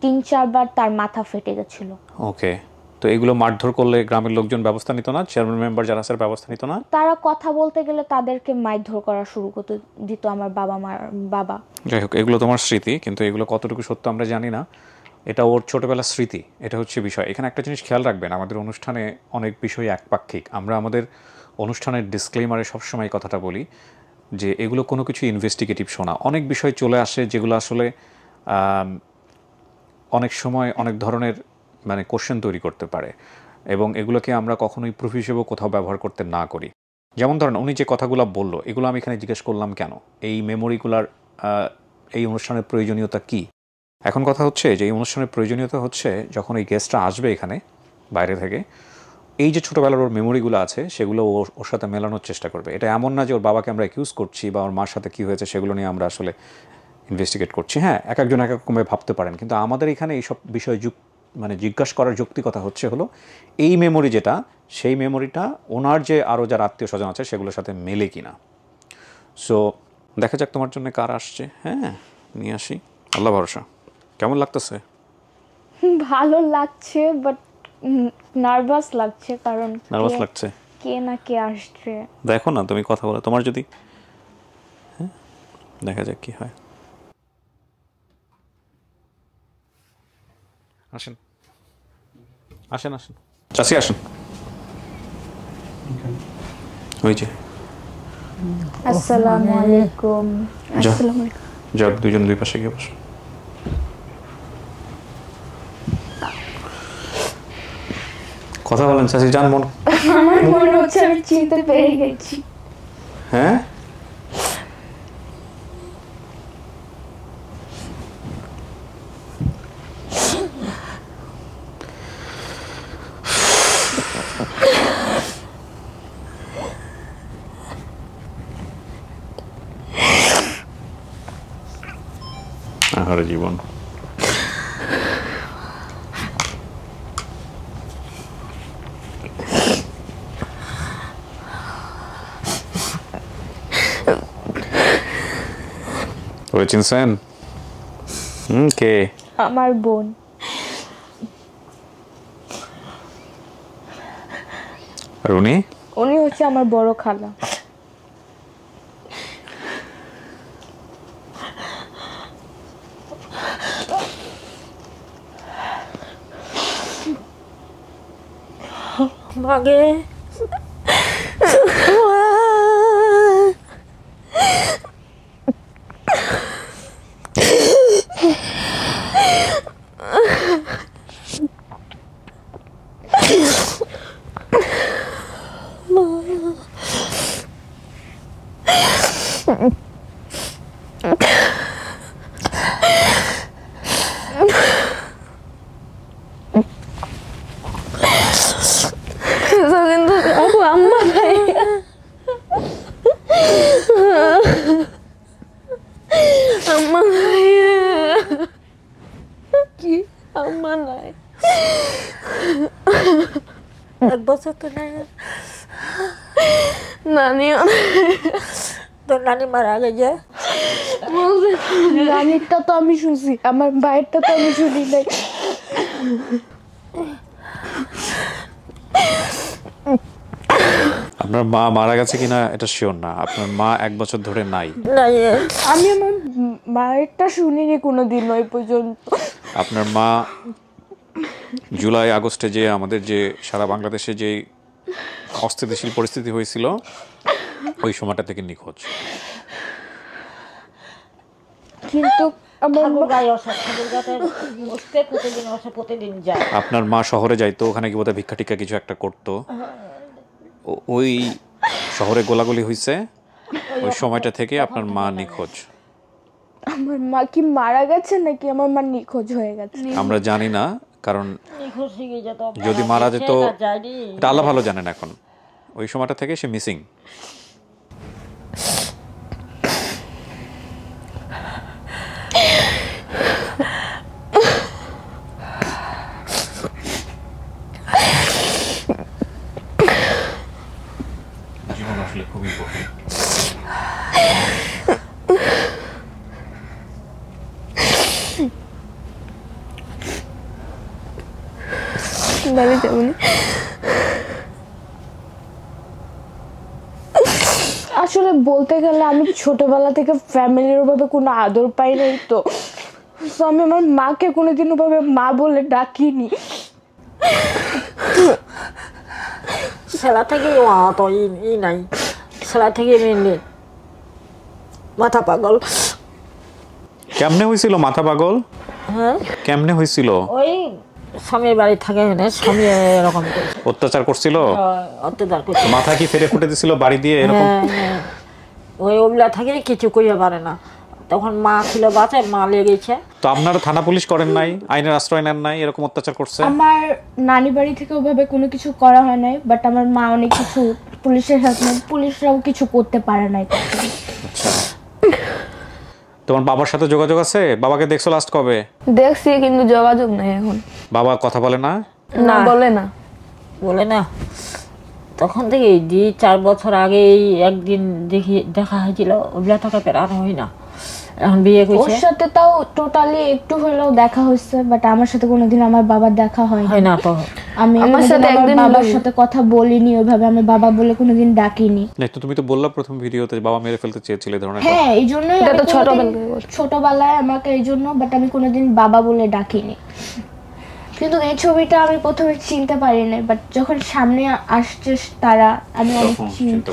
3-4 বার তার মাথা ফেটে গেছিল। ওকে। তো এগুলো মারধর করলে গ্রামের লোকজন ব্যবস্থা নিত না? চেয়ারম্যান মেম্বার যারা আছে ব্যবস্থা নিত না? তারা কথা বলতে গেলে তাদেরকে মারধর করা শুরু করতে দিত আমার বাবা। যাই হোক, এগুলো তোমার স্মৃতি, কিন্তু এগুলো কতটুকু সত্য আমরা জানি না। এটা ওর ছোটবেলার স্মৃতি, এটা হচ্ছে বিষয়। এখানে একটা জিনিস খেয়াল রাখবেন, আমাদের অনুষ্ঠানে অনেক বিষয় একপাক্ষিক। আমরা আমাদের অনুষ্ঠানের ডিসক্লেমারে সবসময় কথাটা বলি যে এগুলো কোনো কিছু ইনভেস্টিগেটিভ শোনা। অনেক বিষয় চলে আসে যেগুলো আসলে অনেক সময় অনেক ধরনের মানে কোশ্চেন তৈরি করতে পারে, এবং এগুলোকে আমরা কখনোই প্রুফ হিসেবেও কোথাও ব্যবহার করতে না করি। যেমন ধরেন, উনি যে কথাগুলো বললো, এগুলো আমি এখানে জিজ্ঞেস করলাম কেন, এই মেমোরিগুলার এই অনুষ্ঠানের প্রয়োজনীয়তা কি? এখন কথা হচ্ছে যে এই অনুষ্ঠানের প্রয়োজনীয়তা হচ্ছে যখন এই গেস্টরা আসবে এখানে বাইরে থেকে, এই যে ছোটোবেলার ওর মেমোরিগুলো আছে সেগুলো ওর সাথে মেলানোর চেষ্টা করবে। এটা এমন না যে ওর বাবাকে আমরা অ্যাকিউজ করছি বা ওর মার সাথে কী হয়েছে সেগুলো নিয়ে আমরা আসলে ইনভেস্টিগেট করছি। হ্যাঁ, এক একজন এক এক রকমভাবে ভাবতে পারেন, কিন্তু আমাদের এখানে এইসব বিষয় মানে জিজ্ঞাসা করার যৌক্তিকতা হচ্ছে হলো এই মেমোরি যেটা, সেই মেমোরিটা ওনার যে আরও যারা আত্মীয় স্বজন আছে সেগুলোর সাথে মেলে কিনা। সো দেখা যাক তোমার জন্য কার আসছে। হ্যাঁ, নিয়ে আসি, আল্লাহ ভরসা। কেমন লাগতেছে? ভালো লাগছে, বাট নার্ভাস লাগছে, কারণ নার্ভাস লাগছে, কে না কে আসছে। দেখো না, তুমি কথা বলো, তোমার যদি, হ্যাঁ দেখা যাক কি হয়। আসেন আসেন আসেন, চাষি আসেন। ওই যে আসসালামু আলাইকুম। যা আসসালামু আলাইকুম। যাক, দুজন দুই পাশে গিয়ে বসো। কথা বলেন চাষি, জান মন। আমার মনে হচ্ছে আমি চিনতে পেরে গেছি। হ্যাঁ, আহারে জীবন। ওই চিনছেন? কে? আমার বোন। আর উনি? উনি হচ্ছে আমার বড় খালা। মাগে কিন্তু aku aman ya. Aman ya. কি aman নাই। এক বছর তো নাই, নানি তোর নানি মারা গেছে। নানিরটা তো আমি শুনছি, আমার ভাইয়েরটা তো আমি শুনি নাই। আপনার মা মারা গেছে কিনা এটা শিওর না, আপনার মা 1 বছর ধরে নাই। আমি আমার মায়েরটা শুনিনি কোনোদিন ওই পর্যন্ত। আপনার মা জুলাই আগস্টে যে আমাদের যে সারা বাংলাদেশে যে অস্থিতিশীল পরিস্থিতি হয়েছিল ওই সময়টা থেকে নিখোঁজ। কিন্তু আমার আপনার মা শহরে যাইতো, ওখানে কি বোধহয় ভিক্ষা টিক্ষা কিছু একটা করতো, ওই শহরে গোলাগুলি হয়েছে, ওই সময়টা থেকে আপনার মা নিখোঁজ। আমার মা কি মারা গেছে নাকি আমার মা নিখোঁজ হয়ে গেছে আমরা জানি না, কারণ যদি মারা যেত এটা আল্লাহ ভালো জানেন। এখন ওই সময়টা থেকে সে মিসিং। জীবন আসলে খুবই কঠিন। বাড়ি যাবনি। আসলে বলতে গেলে আমি ছোটবেলা থেকে ফ্যামিলির ওভাবে কোনো আদর পাই নাই, তো আমি আমার মাকে কোনোদিন ওভাবে মা বলে ডাকিনি। ছেলা থেকে অত ই নাই, ছেলা থেকে মেনলি মাথা পাগল। কেমনে হয়েছিল মাথা পাগল? হ্যাঁ, কেমনে হয়েছিল? ওই স্বামীর বাড়ি থাকে না, স্বামী এরকম অত্যাচার করছিল, অত্যাচার করছে। মাথা কি ফেরে ফুটে দিছিল বাড়ি দিয়ে এরকম? হ্যাঁ, ওই ওগুলা থাকে কিছু করিতে পারে না। তখন মা ছিল বাচ্চা, মা লেগেছে। তো আপনারা থানা পুলিশ করেন নাই, আইনের আশ্রয় নেন নাই, এরকম অত্যাচার করছে? আমার নানি বাড়ি থেকে ওভাবে কোনো কিছু করা হয় নাই, বাট আমার মা অনেক কিছু পুলিশের সাথে, পুলিশরাও কিছু করতে পারে নাই। আচ্ছা, তোমার বাবার সাথে যোগাযোগ আছে? বাবাকে দেখছো লাস্ট কবে? দেখছি, কিন্তু যোগাযোগ নাই এখন। বাবা কথা বলে না? না বলে না, বলে না। তখন থেকে 4 বছর আগে একদিন দেখা হয়েছিল, ওগুলা টাকা পেরানো হয় না। এখন বিয়ে ওর করছে, সাথে তাও টোটালি একটু হলেও দেখা হয়েছে, বাট আমার সাথে কোনোদিন আমার বাবার দেখা হয় না। তো আমি আমার সাথে একদিন বাবার সাথে কথা বলিনি ওইভাবে, আমি বাবা বলে কোনোদিন ডাকিনি। না তো তুমি তো বললা প্রথম ভিডিওতে বাবা মেরে ফেলতে চেয়েছিলে ধরনের। হ্যাঁ এই জন্যই ছোটবেলায় আমাকে এই জন্য, বাট আমি কোনোদিন বাবা বলে ডাকিনি। কিন্তু এই ছবিটা আমি প্রথমে চিনতে পারিনি, বাট যখন সামনে আসছে তারা আমি অনেক চিনতে।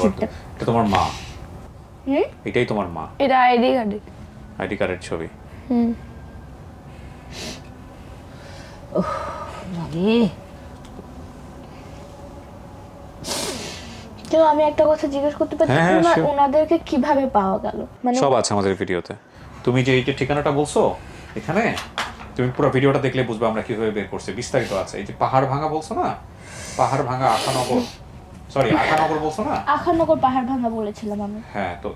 এটা তোমার মা? এটাই তোমার মা? এটা আইডি কার্ডের ছবি। তো আমি একটা কথা জিজ্ঞেস করতে পারি, ওনাদেরকে কিভাবে পাওয়া গেল? মানে সব আছে আমাদের ভিডিওতে। তুমি যে এই ঠিকানাটা বলছো এখানে, তুমি পুরো ভিডিওটা দেখলে বুঝবে আমরা কিভাবে বের করছি, বিস্তারিত আছে। এই যে পাহাড় ভাঙা বলছো না, পাহাড় ভাঙা আখানগর, সরি আখানগর বলছো না? আখানগর পাহাড় ভাঙা বলেছিলাম আমি। হ্যাঁ, তো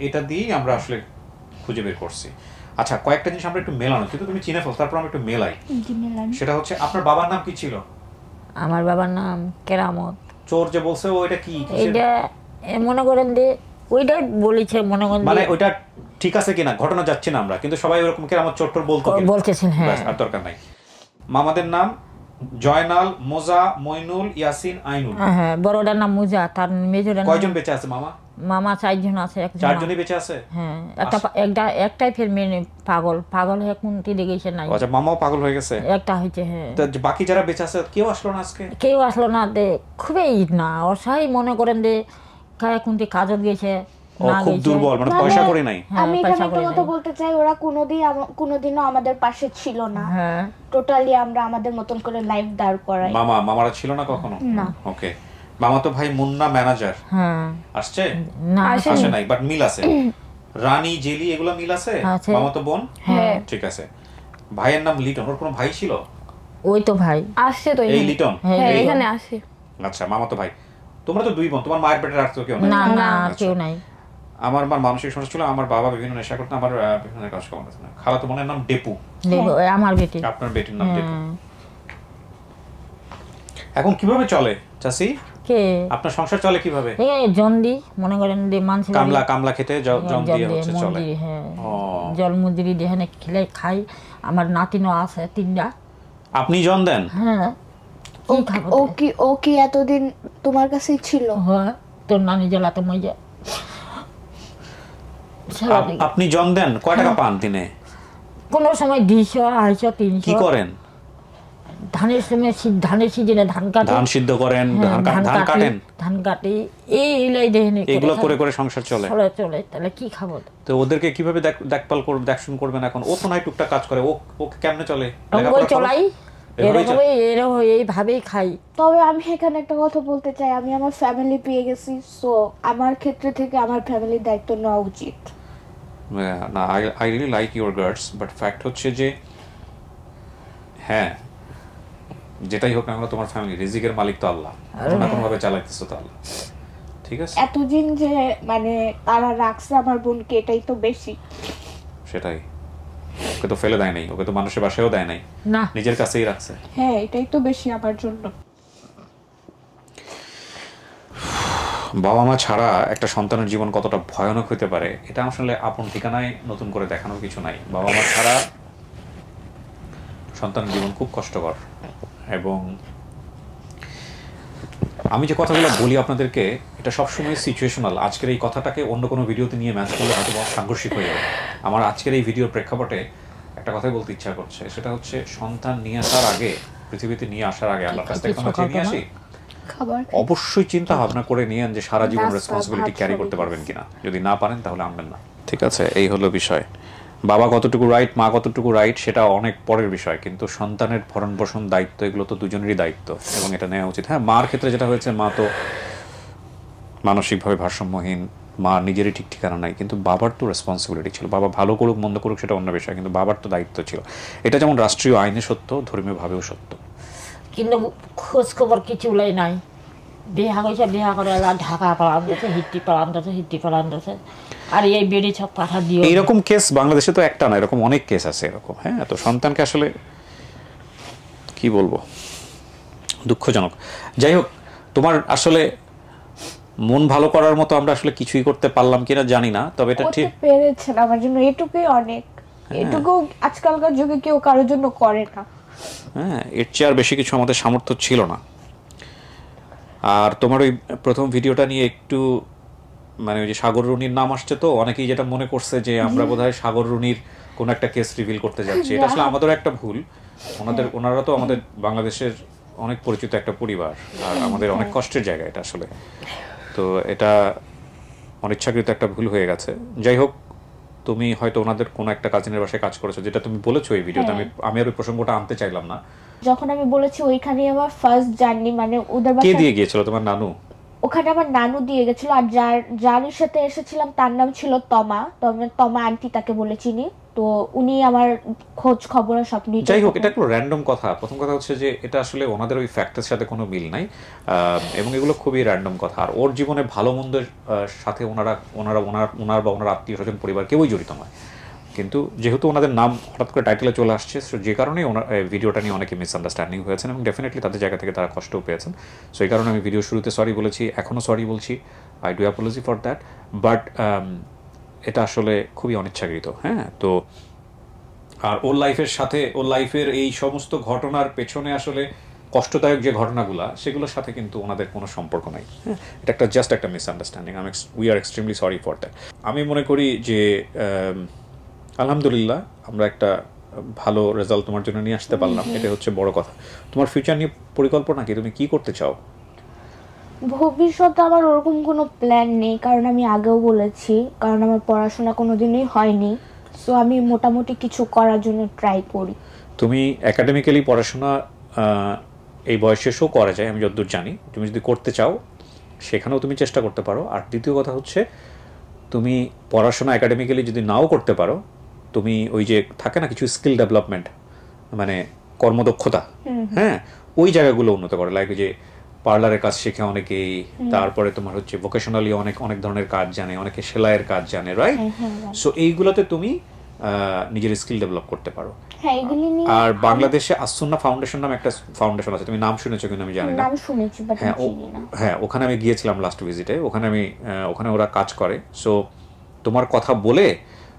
এটা দিয়েই আমরা আসলে খুঁজে বের করছি। আচ্ছা, কয়েকটা জিনিস আমরা একটু মেলানো, কিন্তু তুমি চিনে ফেলো, তারপর আমরা একটু মেলাই। সেটা হচ্ছে আপনার বাবার নাম কি ছিল? আমার বাবার নাম কেরামত। চোর যে বলছে ওইটা কি? এটা মনে করেন যে ওইটাই বলেছে, মনে করেন মানে ওইটা ঠিক আছে কিনা ঘটনা যাচ্ছে না আমরা, কিন্তু সবাই ওরকম কেরামত চোর টোর বলতেছেন। হ্যাঁ, আর দরকার নাই। মামাদের নাম জয়নাল, মোজা, মইনুল, ইয়াসিন, আইনুল। হ্যাঁ, বড়টার নাম মুজা, তার মেজরের নাম। কয়জন বেঁচে আছে মামা? মামা 4 জন আছে। 4 জনই বেঁচে আছে? হ্যাঁ, একটাই ফের মেয়ে পাগল হয়ে কোন দিকে গেছে নাই। আচ্ছা, মামাও পাগল হয়ে গেছে? একটা হয়েছে। হ্যাঁ, তো বাকি যারা বেঁচে আছে কেউ আসলো না আজকে? কেউ আসলো না। খুবই না অসহায়, মনে করেন যে কোনটি কাজত গেছে, খুব দুর্বল, মানে পয়সা করে নাই। আমি এখানে একটা কথা বলতে চাই, ওরা কোনোদিনও আমাদের পাশে ছিল না। হ্যাঁ, টোটালি আমরা আমাদের মতন করে লাইফ দাঁড় করাই। মামারা ছিল না কখনো? না। ওকে, মামা তো ভাই মুন্না ম্যানেজার। হ্যাঁ, আসছে না? আসে নাই, বাট মিল আছে। রানী, জেলি এগুলো মিল আছে। মামা তো বোন। হ্যাঁ, ঠিক আছে। ভাইয়ের নাম লিটন। ওর কোনো ভাই ছিল? ওই তো ভাই আসছে তো এই লিটন। হ্যাঁ, এখানে আসে। আচ্ছা, মামা তো ভাই। তোমরা তো 2 বোন, তোমার মায়ের পেটের আর তো কেউ নাই? না, কেউ নাই। আমার মানসিক সমস্যা ছিল, আমার বাবা বিভিন্ন নেশা করতেন, আমার বিভিন্ন কাজ করতেন। খালাতো বোনের নাম ডেপু। আমার বেটি। আপনার বেটির নাম ডেপু। এখন কিভাবে চলে চাচি? কে আপনার সংসার চলে কিভাবে? এই জন্দি, মনে করেন যে মানুষ কামলা খেতে জন দিয়ে হচ্ছে চলে। হ্যাঁ, জল মজুরি দিয়ে খেলে খাই। আমার নাতিনও আছে 3টা। আপনি জন দেন? হ্যাঁ। ও কি এতদিন তোমার কাছেই ছিল? হ্যাঁ, তোর নানি জ্বালা তো মজা। আপনি জন দেন? কয় টাকা পান দিনে? কোন সময় 200, 250, 300। কি করেন? ধানের সময় ধানের সিজনে ধান কাটেন, ধান সিদ্ধ করেন, ধান কাটেন, ধান কাটি, এইলাই দেখেন। এগুলো করে সংসার চলে। তাহলে কি খাবো? তো ওদেরকে কিভাবে দেখশুন করবেন? এখন ও তো নাই টুকটাক কাজ করে, ও কেমনে চলে? চলাই এইভাবেই খাই। তবে আমি এখানে একটা কথা বলতে চাই, আমি আমার ফ্যামিলি পেয়ে গেছি, সো আমার ক্ষেত্রে থেকে আমার ফ্যামিলির দায়িত্ব নেওয়া উচিত। না, I really like your guards, but fact হচ্ছে যে হ্যাঁ, যেটাই হোক না কেন তোমার ফ্যামিলি, রিজিকের মালিক তো আল্লাহ, কোনো কোনো ভাবে চালাইতেছে তো আল্লাহ। ঠিক আছে, এতদিন যে মানে তারা রাখছে আমার বোনকে, এটাই তো বেশি। সেটাই, ওকে তো ফেলে দেয় নাই, ওকে তো মানুষের বাসায়ও দেয় নাই, না নিজের কাছেই রাখছে। হ্যাঁ, এটাই তো বেশি আমার জন্য। বাবা মা ছাড়া একটা সন্তানের জীবন কতটা ভয়ানক হতে পারে, এটা আসলে আপন ঠিকানায় নতুন করে দেখানোর কিছু নাই। বাবা মা ছাড়া সন্তানের জীবন খুব কষ্টকর। এবং আমি যে কথাগুলো বলি আপনাদেরকে, এটা সবসময় সিচুয়েশনাল। আজকের এই কথাটাকে অন্য কোনো ভিডিওতে নিয়ে ম্যাচ করলে হয়তো সাংঘর্ষিক হয়ে যাবে। আমার আজকের এই ভিডিওর প্রেক্ষাপটে একটা কথাই বলতে ইচ্ছা করছে, সেটা হচ্ছে সন্তান নিয়ে আসার আগে, পৃথিবীতে নিয়ে আসার আগে আল্লাহর কাছ থেকে আমরা নিয়ে আসি, অবশ্যই চিন্তা ভাবনা করে নিয়েন যে সারা জীবন রেসপন্সিবিলিটি ক্যারি করতে পারবেন কিনা। যদি না পারেন তাহলে আনবেন না। ঠিক আছে, এই হলো বিষয়। বাবা কতটুকু রাইট, মা কতটুকু রাইট, সেটা অনেক পরের বিষয়, কিন্তু সন্তানের ভরণ পোষণ দায়িত্ব, এগুলো তো দুজনেরই দায়িত্ব এবং এটা নেওয়া উচিত। হ্যাঁ, মার ক্ষেত্রে যেটা হয়েছে, মা তো মানসিকভাবে ভারসাম্যহীন, মা নিজেরই ঠিক ঠিকানা নাই, কিন্তু বাবার তো রেসপন্সিবিলিটি ছিল। বাবা ভালো করুক মন্দ করুক সেটা অন্য বিষয়, কিন্তু বাবার তো দায়িত্ব ছিল। এটা যেমন রাষ্ট্রীয় আইনে সত্য, ধর্মীয়ভাবেও সত্য। কিন্তু খোঁজ খবর কিছু নাই। বিহা কইছে, বিহা করে ঢাকা পালান দিয়েছে, হিট্টি পালান দিয়েছে, আর এই বেড়ি সব পাঠা দিয়ে। এইরকম কেস বাংলাদেশে তো একটা না, এরকম অনেক কেস আছে এরকম। হ্যাঁ, তো সন্তানকে আসলে কি বলবো, দুঃখজনক। যাই হোক, তোমার আসলে মন ভালো করার মতো আমরা আসলে কিছুই করতে পারলাম কিনা জানি না, তবে এটা ঠিক পেরেছেন আমার জন্য, এটুকুই অনেক। এটুকু আজকালকার যুগে কেউ কারোর জন্য করে না। হ্যাঁ, এর চেয়ে আর বেশি কিছু আমাদের সামর্থ্য ছিল না। আর তোমার ওই প্রথম ভিডিওটা নিয়ে একটু মানে ওই যে সাগর রুনির নাম আসছে, তো অনেকেই যেটা মনে করছে যে আমরা বোধহয় সাগর রুনির কোন একটা কেস রিভিল করতে যাচ্ছি। এটা আসলে আমাদের একটা ভুল। ওনারা তো আমাদের বাংলাদেশের অনেক পরিচিত একটা পরিবার, আর আমাদের অনেক কষ্টের জায়গা এটা আসলে। তো এটা অনিচ্ছাকৃত একটা ভুল হয়ে গেছে। যাই হোক, তুমি হয়তো ওনাদের কোনো একটা কাজিনের বাসায় কাজ করেছো, যেটা তুমি বলেছো এই ভিডিওতে। আমি আর ওই প্রসঙ্গটা আনতে চাইলাম না। যখন আমি বলেছি ওইখানে আমার ফার্স্ট জার্নি, মানে ওদের কে দিয়ে গিয়েছিল? তোমার নানু? ওখানে আমার নানু দিয়ে গেছিল। আর যার সাথে এসেছিলাম তার নাম ছিল তমা। তমা আন্টি, তাকে বলে চিনি। তো উনি আমার খোঁজ খবর সব নিয়ে। যাই হোক, এটা একটু র্যান্ডম কথা। প্রথম কথা হচ্ছে যে এটা আসলে ওনাদের ওই ফ্যাক্টের সাথে কোনো মিল নাই, এবং এগুলো খুবই র্যান্ডম কথা। আর ওর জীবনে ভালো মন্দের সাথে ওনার বা ওনার আত্মীয় স্বজন পরিবার কেউই জড়িত নয়। কিন্তু যেহেতু ওনাদের নাম হঠাৎ করে টাইটেলে চলে আসছে, যে কারণেই ওনার ভিডিওটা নিয়ে অনেকে মিসআন্ডারস্ট্যান্ডিং হয়েছেন, এবং ডেফিনেটলি তাদের জায়গা থেকে তারা কষ্টও পেয়েছেন। সো এই কারণে আমি ভিডিও শুরুতে সরি বলেছি, এখনও সরি বলছি। I do Apology for that. But এটা আসলে খুবই অনিচ্ছাকৃত। হ্যাঁ, তো আর ওর লাইফের এই সমস্ত ঘটনার পেছনে আসলে কষ্টদায়ক যে ঘটনাগুলো, সেগুলোর সাথে কিন্তু ওনাদের কোনো সম্পর্ক নাই। হ্যাঁ, এটা একটা জাস্ট একটা misunderstanding. We are extremely sorry for that. আমি মনে করি যে আলহামদুলিল্লাহ আমরা একটা ভালো রেজাল্ট তোমার জন্য নিয়ে আসতে পারলাম, এটা হচ্ছে বড় কথা। তোমার ফিউচার নিয়ে পরিকল্পনা কি? তুমি কি করতে চাও? ভবিষ্যতে আমার ওরকম কোনো প্ল্যান নেই, কারণ আমি আগেও বলেছি, কারণ আমার পড়াশোনা কোনোদিনই হয়নি। সো আমি মোটামুটি কিছু করার জন্য ট্রাই করি। তুমি একাডেমিক্যালি পড়াশোনা এই বয়স শেষও করা যায়, আমি যতদূর জানি। তুমি যদি করতে চাও সেখানেও তুমি চেষ্টা করতে পারো। আর দ্বিতীয় কথা হচ্ছে, তুমি পড়াশোনা একাডেমিক্যালি যদি নাও করতে পারো, তুমি ওই যে থাকে না কিছু স্কিল ডেভেলপমেন্ট, মানে কর্মদক্ষতা, হ্যাঁ, ওই জায়গাগুলো উন্নত করে। লাইক যে পার্লারের কাজ শেখে অনেকেই, তারপরে তোমার হচ্ছে ভোকেশনালি অনেক ধরনের কাজ জানে, অনেকে সেলাইয়ের কাজ জানে, রাইট? সো এইগুলোতে তুমি নিজের স্কিল ডেভেলপ করতে পারো। আর বাংলাদেশে আসুন্না ফাউন্ডেশন নামে একটা ফাউন্ডেশন আছে, তুমি নাম শুনেছো কিনা আমি জানি না। হ্যাঁ, ওখানে আমি গিয়েছিলাম লাস্ট ভিজিটে। ওখানে ওরা কাজ করে। সো তোমার কথা বলে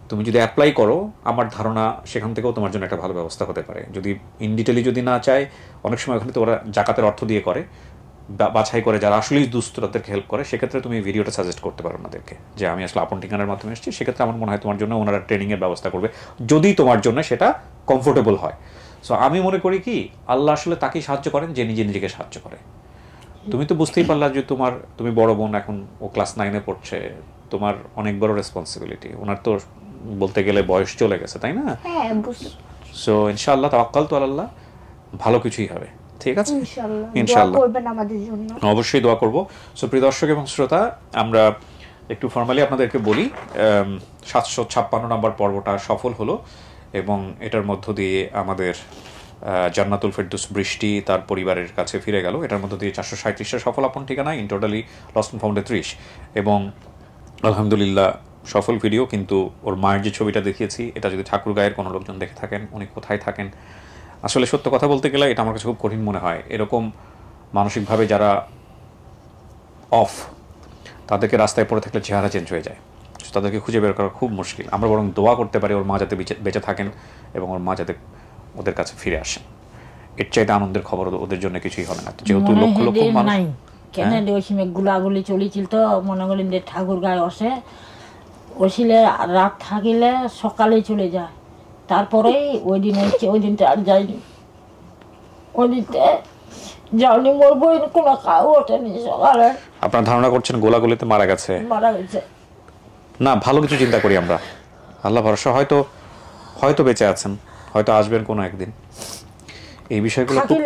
তুমি যদি অ্যাপ্লাই করো, আমার ধারণা সেখান থেকেও তোমার জন্য একটা ভালো ব্যবস্থা হতে পারে। যদি ইন ডিটেলি যদি না চায়, অনেক সময় ওখানে তো ওরা জাকাতের অর্থ দিয়ে করে, বাছাই করে যারা আসলেই দুস্থ তাদেরকে হেল্প করে। সেক্ষেত্রে তুমি ভিডিওটা সাজেস্ট করতে পারো ওনাদেরকে যে আমি আসলে আপন ঠিকানার মাধ্যমে এসেছি। সেক্ষেত্রে আমার মনে হয় তোমার জন্য ওনারা ট্রেনিংয়ের ব্যবস্থা করবে, যদি তোমার জন্য সেটা কমফোর্টেবল হয়। সো আমি মনে করি কি, আল্লাহ আসলে তাকেই সাহায্য করেন যে নিজেকে সাহায্য করে। তুমি তো বুঝতেই পারলা যে তুমি বড় বোন, এখন ও ক্লাস 9-এ পড়ছে, তোমার অনেক বড় রেসপন্সিবিলিটি। ওনার তো বলতে গেলে বয়স চলে গেছে, তাই না? সো ইনশাআল্লাহ, তাওয়াক্কালতু আলাল্লাহ, ভালো কিছুই হবে। ঠিক আছে, ইনশাআল্লাহ অবশ্যই দোয়া করব। সো প্রিয় দর্শক এবং শ্রোতা, আমরা একটু ফর্মালি আপনাদেরকে বলি, 756 নম্বর পর্বটা সফল হলো, এবং এটার মধ্য দিয়ে আমাদের জান্নাতুল ফেরদৌস বৃষ্টি তার পরিবারের কাছে ফিরে গেল। এটার মধ্য দিয়ে 437টা সফল আপন ঠিকানা, ইন টোটালি লস্ট এন্ড ফাউন্ডে 30। এবং আলহামদুলিল্লাহ সফল ভিডিও। কিন্তু ওর মায়ের যে ছবিটা দেখিয়েছি, এটা যদি ঠাকুরগাঁয়ের কোনো লোকজন দেখে থাকেন, উনি কোথায় থাকেন, আসলে সত্য কথা বলতে গেলে এটা আমার কাছে খুব কঠিন মনে হয়। এরকম মানসিকভাবে যারা অফ, তাদেরকে রাস্তায় পড়ে থাকলে চেহারা চেঞ্জ হয়ে যায়, তাদেরকে খুঁজে বের করা খুব মুশকিল। আমরা বরং দোয়া করতে পারি ওর মা যাতে বেঁচে থাকেন এবং ওর মা যাতে ওদের কাছে ফিরে আসেন। এর চাইতে আনন্দের খবর ওদের জন্য কিছুই হবে না। যেহেতু লক্ষ লক্ষ মানুষ কেন ওই সময় গুলাগুলি চলিছিল, তো মনে করেন যে ঠাকুর গায়ে আসে, ওইছিলে রাত থাকিলে সকালে চলে যায়। তারপরেই ওই দিনটা আর যাইনি। ওই দিনটা যাওনি, মোর বই কোনো কাউ ওঠেনি সকালে। আপনার ধারণা করছেন গোলাগুলিতে মারা গেছে? না, ভালো কিছু চিন্তা করি আমরা, আল্লাহ ভরসা, হয়তো বেঁচে আছেন, হয়তো আসবেন কোনো একদিন। এই বিষয়গুলো খুব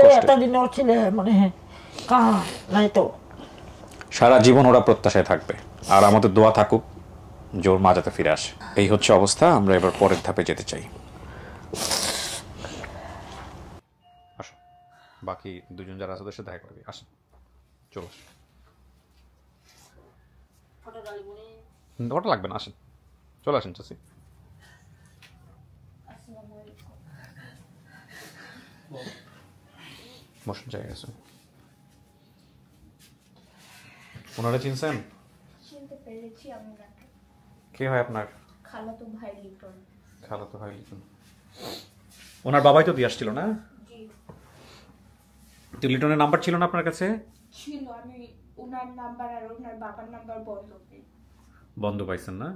সারা জীবন ওরা প্রত্যাশায় থাকবে। আর আমাদের দোয়া থাকুক যে ওর মা যাতে ফিরে আসে। এই হচ্ছে অবস্থা। আমরা এবার পরের ধাপে যেতে চাই। আসুন, বাকি দুজন যারা আছে ওদের সাথে দেখা করবি। আসুন, চলো। ওটা লাগবে না, আসেন, চলে আসেন চাচি। বসুন, জায়গা আছে। ওনারা চিনছেন? চিনতে পেরেছি আমি ওনাকে। কে হয় আপনার? খালাতো ভাই লিটন। খালাতো ভাই লিটন। ওনার বাবাই তো দিয়ে আসছিল না? জি তো লিটনের নাম্বার ছিল না আপনার কাছে? ছিল, আমি ওনার নাম্বার আর ওনার বাবার নাম্বার বন্ধ পাইছেন না?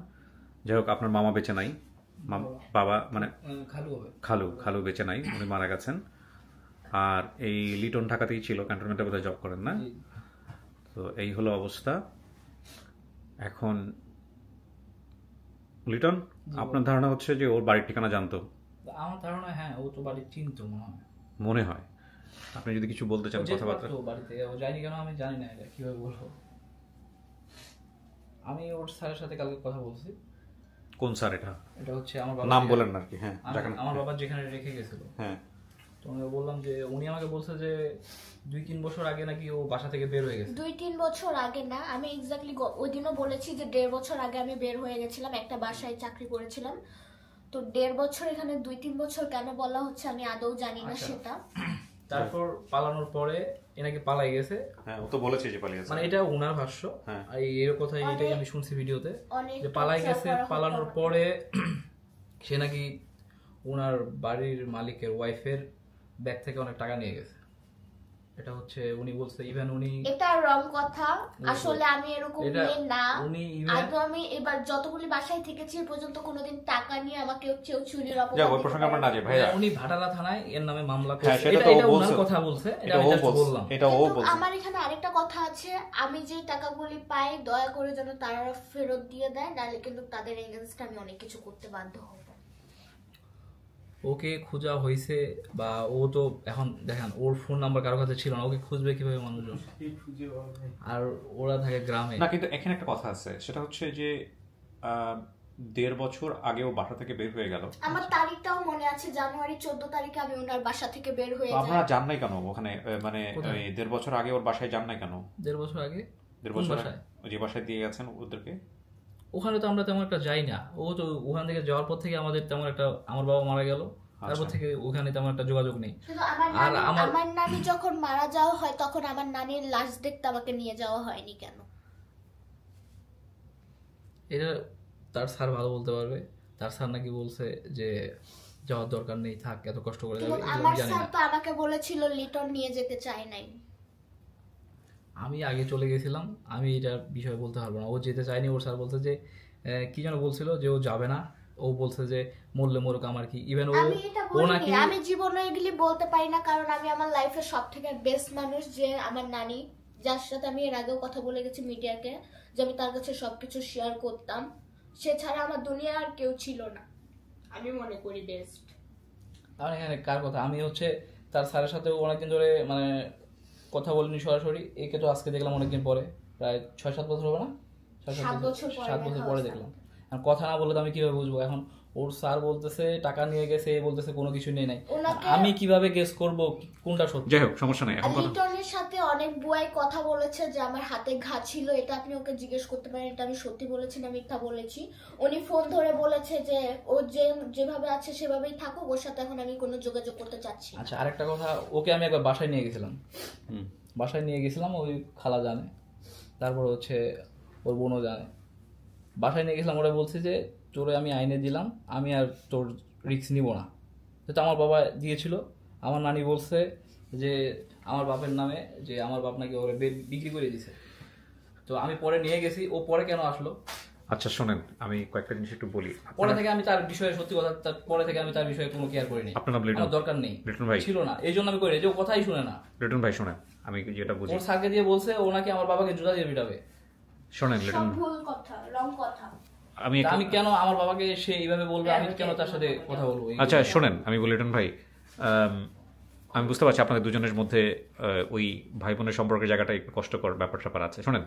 যাই হোক, আপনার মামা বেঁচে নাই, বাবা মানে খালু বেঁচে নাই, উনি মারা গেছেন। আর এই লিটন ঢাকাতেই ছিল, ক্যান্টনমেন্টে বোধহয় জব করেন না? তো এই হলো অবস্থা এখন। লিটন, আপনার ধারণা হচ্ছে যে ওর বাড়ির ঠিকানা জানতো? আমার ধারণা হ্যাঁ, ও তো বাড়ি চিনতো মনে হয়। আপনি যদি কিছু বলতে চান কথাবার্তা। বাড়িতে ও যায়নি কেন আমি জানি না, এটা কিভাবে বলবো। আমি ওর স্যারের সাথে কালকে কথা বলছি। কোন স্যার এটা? এটা হচ্ছে আমার বাবা, নাম বলেন না আর কি। হ্যাঁ, আমার বাবা যেখানে রেখে গেছিল। হ্যাঁ, তো আমি বললাম যে উনি আমাকে বলছে যে 2-3 বছর আগে নাকি ও বাসা থেকে বের হয়ে গেছে। 2-3 বছর আগে না, আমি এক্স্যাক্টলি ওই দিনও বলেছি যে 1.5 বছর আগে আমি বের হয়ে গেছিলাম, একটা বাসায় চাকরি করেছিলাম। তো 1.5 বছর, এখানে 2-3 বছর কেন বলা হচ্ছে আমি আদৌ জানি না সেটা। তারপর পালানোর পরে এনাকে পালাই গেছে। হ্যাঁ, ও তো বলেছে যে পালিয়ে গেছে। মানে এটা ওনার ভাষ্য। হ্যাঁ, এই কথাই এটাই আমি শুনছি ভিডিওতে, যে পালাই গেছে। পালানোর পরে সে নাকি ওনার বাড়ির মালিকের ওয়াইফের ব্যাগ থেকে অনেক টাকা নিয়ে গেছে। এটা হচ্ছে উনি বলছে। ইভেন উনি, এটা রং কথা, আসলে আমি এরকম মেয়ে না। আগে আমি এবার যতগুলি বাসায় থেকেছি পর্যন্ত কোনোদিন টাকা নিয়ে আমাকে কেউ চুরির অপরাধ। ওই প্রসঙ্গে আমরা না যাই ভাই। উনি ভাটারা থানায় এর নামে মামলা করেছে। এটা ওনার কথা বলছে, এটা আমি জাস্ট বললাম। এটা ও বলছে। আমার এখানে আরেকটা কথা আছে, আমি যে টাকাগুলি পাই দয়া করে যেন তারা ফেরত দিয়ে দেয়, নাহলে কিন্তু তাদের এগেইনস্টে আমি অনেক কিছু করতে বাধ্য হব। ওকে খোঁজা হয়েছে, বা ও তো এখন দেখেন ওর ফোন নাম্বার কারো কাছে ছিল না, ওকে খুঁজবে কিভাবে মানুষজন? আর ওরা থাকে গ্রামে না। কিন্তু এখানে একটা কথা আছে, সেটা হচ্ছে যে 1.5 বছর আগে ও বাসা থেকে বের হয়ে গেল। আমার তারিখটাও মনে আছে, জানুয়ারি 14 তারিখে আমি ওনার বাসা থেকে বের হয়ে যাই। আপনারা জান নাই কেন ওখানে? মানে 1.5 বছর আগে ওর বাসায় যান নাই কেন? 1.5 বছর আগে? 1.5 বছর যে বাসায় দিয়ে গেছেন ওদেরকে, ওখানে তো আমরা তেমন একটা যাই না। ও তো ওখান থেকে যাওয়ার পর থেকে আমাদের তেমন একটা, আমার বাবা মারা গেল, তারপর থেকে ওখানে তেমন একটা যোগাযোগ নেই। আর আমার নানি যখন মারা যাওয়া হয় তখন আমার নানির লাশ দেখতে আমাকে নিয়ে যাওয়া হয়নি কেন? এটা তার স্যার ভালো বলতে পারবে। তার স্যার নাকি বলছে যে যাওয়ার দরকার নেই, থাক, এত কষ্ট করে যাবে। আমার স্যার তো আমাকে বলেছিল লিটন নিয়ে যেতে চাই নাই। আমি আগে চলে গেছিলাম, আমি এটা বিষয় বলতে পারবো না। ও যেতে চায়নি। ওর স্যার বলছে যে কি যেন বলছিল, যে ও যাবে না। ও বলছে যে মরলে মরুক, আমার কি। ইভেন ও নাকি, আমি জীবনে এগুলি বলতে পারি না, কারণ আমি আমার লাইফের সবথেকে বেস্ট মানুষ যে আমার নানি, যার সাথে আমি এর আগেও কথা বলে গেছি মিডিয়াকে, যে আমি তার কাছে সবকিছু শেয়ার করতাম। সে ছাড়া আমার দুনিয়া আর কেউ ছিল না, আমি মনে করি বেস্ট। আর এখানে কার কথা? আমি হচ্ছে তার স্যারের সাথে অনেকদিন ধরে মানে কথা বলিনি সরাসরি। একে তো আজকে দেখলাম অনেকদিন পরে, প্রায় 6-7 বছর হবে না? 7 বছর পরে দেখলাম। আর কথা না বললে তো আমি কিভাবে বুঝবো? এখন ওর স্যার বলতেছে টাকা নিয়ে গেছে, বলতেছে কোনো কিছু নেই নাই, আমি কিভাবে গেস করব কোনটা সত্যি? যাই হোক, সমস্যা নাই। এখন লিটনের সাথে অনেক বুয়াই কথা বলেছে যে আমার হাতে ঘা ছিল, এটা আপনি ওকে জিজ্ঞেস করতে পারেন, এটা আমি সত্যি বলেছি না মিথ্যা বলেছি। উনি ফোন ধরে বলেছে যে ও যেভাবে আছে সেভাবেই থাকুক, ওর সাথে এখন আমি কোনো যোগাযোগ করতে চাচ্ছি। আচ্ছা, আরেকটা কথা, ওকে আমি একবার বাসায় নিয়ে গেছিলাম। ওই খালা জানে, তারপর হচ্ছে ওর বোনও জানে। বাসায় নিয়ে গেছিলাম, ওরা বলছে যে তোরে আমি আইনে দিলাম, আমি আর তোর রিস্ক নিব না। যেটা আমার বাবা দিয়েছিল। আমার নানি বলছে যে আমার বাপের নামে, যে আমার বাপ নাকি ওরা বিক্রি করে দিছে। তো আমি পরে নিয়ে গেছি, ও পরে কেন আসলো? আচ্ছা শোনেন, আমি কয়েকটা জিনিস একটু বলি। পরে থেকে আমি তার বিষয়ে, সত্যি কথা, পরে থেকে আমি তার বিষয়ে কোনো কেয়ার করিনি। আপনার দরকার নেই, লিটন ভাই ছিল না, এই জন্য আমি করি, যে ও কথাই শুনে না। লিটন ভাই শোনেন, আমি যেটা বুঝি, ওর স্যারকে দিয়ে বলছে ও নাকি আমার বাবাকে জুতা দিয়ে পিটাবে। শোনেন লিটন, ভুল কথা, রং কথা। আমি কেন আমার বাবাকে সে এইভাবে বলবে, আমি কেন তার সাথে কথা বলবো? আচ্ছা শোনেন, আমি বলি লিটন ভাই, আমি বুঝতে পারছি আপনাদের দুজনের মধ্যে ওই ভাই বোনের সম্পর্কের জায়গাটা একটু কষ্টকর ব্যাপার স্যাপার আছে। শোনেন,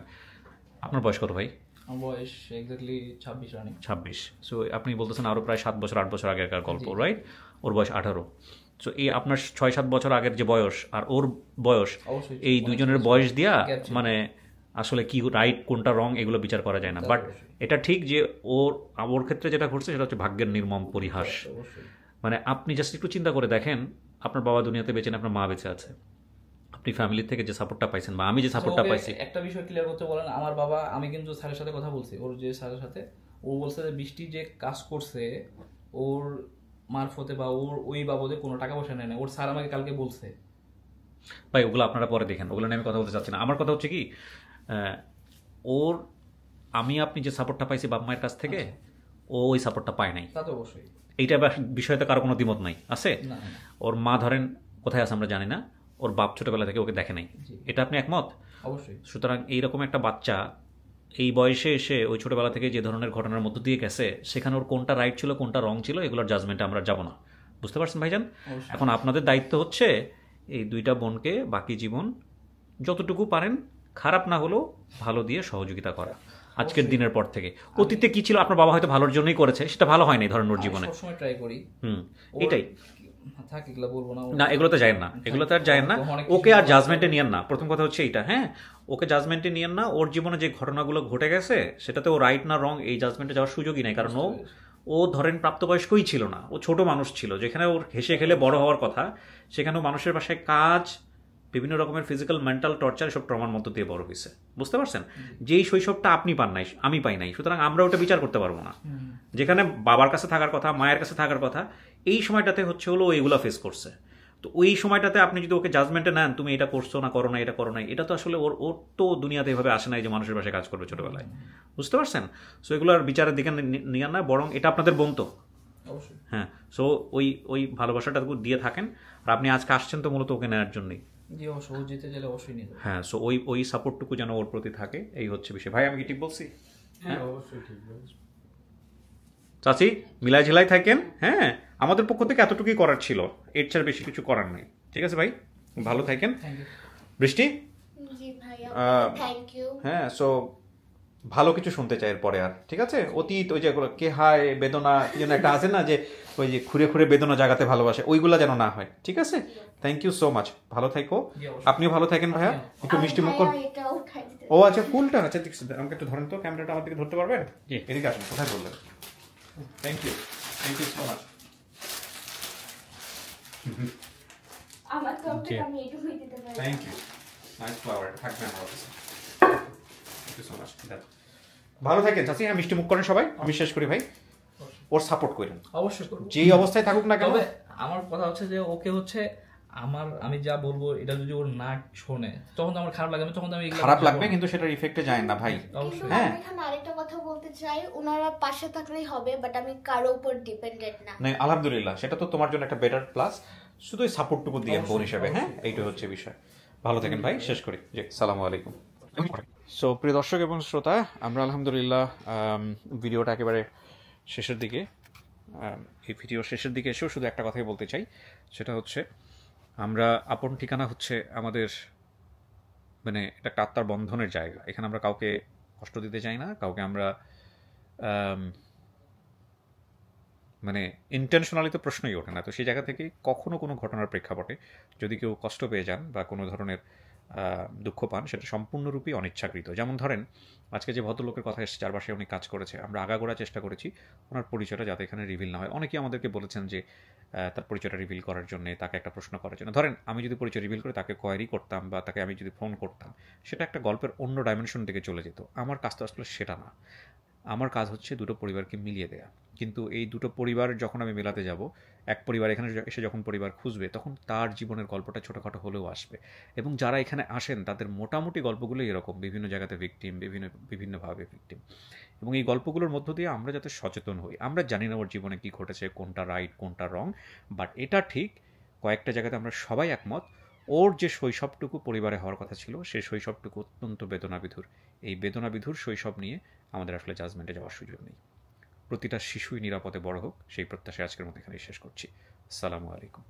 আপনার বয়স কত ভাই? আমার বয়স এক্স্যাক্টলি 26 রানিং। 26। সো আপনি বলতেছেন আরো প্রায় 7 বছর 8 বছর আগেকার গল্প, রাইট? ওর বয়স 18। সো এই আপনার 6-7 বছর আগের যে বয়স আর ওর বয়স, এই দুইজনের বয়স দিয়া মানে আসলে কি রাইট কোনটা রং এগুলো বিচার করা যায় না। বাট এটা ঠিক যে ওর ক্ষেত্রে যেটা ঘটছে সেটা হচ্ছে ভাগ্যের নির্মম পরিহাস। মানে আপনি জাস্ট একটু চিন্তা করে দেখেন, আপনার বাবা দুনিয়াতে বেঁচে নেই, আপনার মা বেঁচে আছে, আপনি ফ্যামিলি থেকে যে সাপোর্টটা পাইছেন বা আমি যে সাপোর্টটা পাইছি। একটা বিষয় ক্লিয়ার করতে বলেন, আমার বাবা, আমি কিন্তু স্যারের সাথে কথা বলছি, ওর যে স্যারের সাথে, ও বলছে যে বৃষ্টি যে কাজ করছে ওর মারফতে বা ওর ওই বাবদে কোনো টাকা পয়সা নেয় না, ওর স্যার আমাকে কালকে বলছে। ভাই ওগুলো আপনারা পরে দেখেন, ওগুলো নিয়ে আমি কথা বলতে চাচ্ছি না। আমার কথা হচ্ছে কি, ওর আপনি যে সাপোর্টটা পাইছি বাবা মায়ের কাছ থেকে, ও ওই সাপোর্টটা পায় নাই। তা তো অবশ্যই, এইটা বিষয়তে কারো কোনো দ্বিমত নাই আছে। ওর মা ধরেন কোথায় আছে আমরা জানি না, ওর বাপ ছোটবেলা থেকে ওকে দেখে নাই, এটা আপনি একমত? অবশ্যই। সুতরাং এইরকম একটা বাচ্চা এই বয়সে এসে ওই ছোটবেলা থেকে যে ধরনের ঘটনার মধ্য দিয়ে গেছে, সেখানে ওর কোনটা রাইট ছিল কোনটা রং ছিল এগুলোর জাজমেন্টে আমরা যাব না, বুঝতে পারছেন ভাইজান? এখন আপনাদের দায়িত্ব হচ্ছে এই দুইটা বোনকে বাকি জীবন যতটুকু পারেন, খারাপ না হলেও ভালো দিয়ে সহযোগিতা করা। আজকের দিনের পর থেকে অতীতে কি ছিল, আপনার বাবা হয়তো ভালোর জন্যই করেছে, সেটা ভালো হয়নি ধরেন ওর জীবনে, সবসময় ট্রাই করি। এটাই থাক, এগুলো বলবো না, না এগুলোতে যায় না, এগুলোতে আর যায় না। ওকে আর জাজমেন্টে নিয়েন না, প্রথম কথা হচ্ছে এইটা। হ্যাঁ, ওকে জাজমেন্টে নিয়েন না। ওর জীবনে যে ঘটনাগুলো ঘটে গেছে সেটাতে ও রাইট না রং এই জাজমেন্টে যাওয়ার সুযোগই নাই, কারণ ও ধরেন প্রাপ্তবয়স্কই ছিল না, ও ছোট মানুষ ছিল। যেখানে ওর হেসে খেলে বড় হওয়ার কথা, সেখানেও মানুষের বাসায় কাজ, বিভিন্ন রকমের ফিজিক্যাল মেন্টাল টর্চার, এসব ট্রমার মধ্য দিয়ে বড় হয়েছে, বুঝতে পারছেন? যেই শৈশবটা আপনি পান নাই, আমি পাই নাই, সুতরাং আমরা ওটা বিচার করতে পারবো না। যেখানে বাবার কাছে থাকার কথা, মায়ের কাছে থাকার কথা, এই সময়টাতে হচ্ছে হলো এইগুলা ফেস করছে। তো ওই সময়টাতে আপনি যদি ওকে জাজমেন্টে নেন, তুমি এটা করছো না, করো না, এটা করো না, এটা তো আসলে ওর তো দুনিয়াতে এভাবে আসে নাই যে মানুষের বাসায় কাজ করবে ছোটবেলায়, বুঝতে পারছেন? সো এগুলোর বিচারের দিকে নিয়ে না, বরং এটা আপনাদের বোন তো, হ্যাঁ, সো ওই ভালোবাসাটা দিয়ে থাকেন। আর আপনি আজকে আসছেন তো মূলত ওকে নেওয়ার জন্যই। হ্যাঁ, সো ওই সাপোর্টটুকু যেন ওর প্রতি থাকে, এই হচ্ছে বিষয়। ভাই আমি কি ঠিক বলছি? হ্যাঁ, অবশ্যই ঠিক বলছি। চাচি মিলাই ঝিলাই থাকেন। হ্যাঁ, আমাদের পক্ষ থেকে এতটুকুই করার ছিল, এর ছাড়া বেশি কিছু করার নেই। ঠিক আছে ভাই, ভালো থাকেন। বৃষ্টি, হ্যাঁ, সো ভালো কিছু শুনতে চাই এরপরে আর, ঠিক আছে? অতীত ওই যে কে হায় বেদনা কি যেন একটা আছে না, যে ওই যে খুঁড়ে খুঁড়ে বেদনা জাগাতে ভালোবাসে, ওইগুলা যেন না হয়, ঠিক আছে? থ্যাংক ইউ সো মাচ, ভালো থাকো। আপনিও ভালো থাকেন ভাইয়া, একটু মিষ্টি মুখ। ও আচ্ছা, ফুলটা আচ্ছা, আমাকে একটু ধরেন তো, ক্যামেরাটা আমার দিকে ধরতে পারবেন? জি, এদিকে আসুন, কোথায় বললেন? Thank you so much. Thank you, nice flower, থাকবেন আমার অফিসে। Thank you so much. ভালো থাকেন চাচি, হ্যাঁ, মিষ্টি মুখ করেন সবাই, আমি শেষ করি ভাই। ওর সাপোর্ট করেন, অবশ্যই করব, যেই অবস্থায় থাকুক না কেন। আমার কথা হচ্ছে যে ওকে হচ্ছে আমি যা বলবো এটা যদি ওর না শোনে তখন তো আমার খারাপ লাগবে, তখন তো আমি খারাপ লাগবে, কিন্তু সেটার ইফেক্টে যায় না ভাই। হ্যাঁ, এখানে আরেকটা কথা বলতে চাই, ওনারা পাশে থাকলেই হবে, বাট আমি কারো উপর ডিপেন্ডেন্ট না। না, আলহামদুলিল্লাহ, সেটা তো তোমার জন্য একটা বেটার প্লাস, শুধু এই সাপোর্টটুকু দিয়ে বোন হিসেবে। হ্যাঁ, এইটাই হচ্ছে বিষয়। ভালো থাকেন ভাই, শেষ করি। জি, আসসালামু আলাইকুম। সো প্রিয় দর্শক এবং শ্রোতা, আমরা আলহামদুলিল্লাহ ভিডিওটা একেবারে শেষের দিকে, এই ভিডিওর শেষের দিকে এসেও শুধু একটা কথাই বলতে চাই, সেটা হচ্ছে আমরা আপন ঠিকানা হচ্ছে আমাদের মানে এটা একটা আত্মার বন্ধনের জায়গা। এখানে আমরা কাউকে কষ্ট দিতে চাই না, কাউকে আমরা মানে ইন্টেনশনালি তো প্রশ্নই ওঠে না। তো সেই জায়গা থেকে কখনো কোনো ঘটনার প্রেক্ষাপটে যদি কেউ কষ্ট পেয়ে যান বা কোনো ধরনের দুঃখ পান, সেটা সম্পূর্ণরূপেই অনিচ্ছাকৃত। যেমন ধরেন আজকে যে ভদ্রলোকের কথা এসেছে, যার বাসায় উনি কাজ করেছে, আমরা আগাগোড়া চেষ্টা করেছি ওনার পরিচয়টা যাতে এখানে রিভিল না হয়। অনেকেই আমাদেরকে বলেছেন যে তার পরিচয়টা রিভিল করার জন্য, তাকে একটা প্রশ্ন করার জন্য। ধরেন আমি যদি পরিচয় রিভিল করে তাকে কোয়ারি করতাম বা তাকে আমি যদি ফোন করতাম, সেটা একটা গল্পের অন্য ডাইমেনশন থেকে চলে যেত। আমার কাজ তো আসলে সেটা না। আমার কাজ হচ্ছে দুটো পরিবারকে মিলিয়ে দেয়া। কিন্তু এই দুটো পরিবার যখন আমি মেলাতে যাব, এক পরিবার এখানে এসে যখন পরিবার খুঁজবে, তখন তার জীবনের গল্পটা ছোটোখাটো হলেও আসবে। এবং যারা এখানে আসেন তাদের মোটামুটি গল্পগুলো এরকম, বিভিন্ন জায়গাতে ভিকটিম, বিভিন্নভাবে ভিকটিম। এবং এই গল্পগুলোর মধ্য দিয়ে আমরা যাতে সচেতন হই। আমরা জানি না ওর জীবনে কী ঘটেছে, কোনটা রাইট কোনটা রং, বাট এটা ঠিক কয়েকটা জায়গাতে আমরা সবাই একমত, ওর যে শৈশবটুকু পরিবারে হওয়ার কথা ছিল, সেই শৈশবটুকু অত্যন্ত বেদনাবিধুর। এই বেদনাবিধুর শৈশব নিয়ে আমাদের আসলে জাজমেন্টে যাওয়ার সুযোগ নেই। প্রতিটা শিশুই নিরাপদে বড় হোক, সেই প্রত্যাশায় আজকের মতো এখানেই শেষ করছি। আসসালামু আলাইকুম।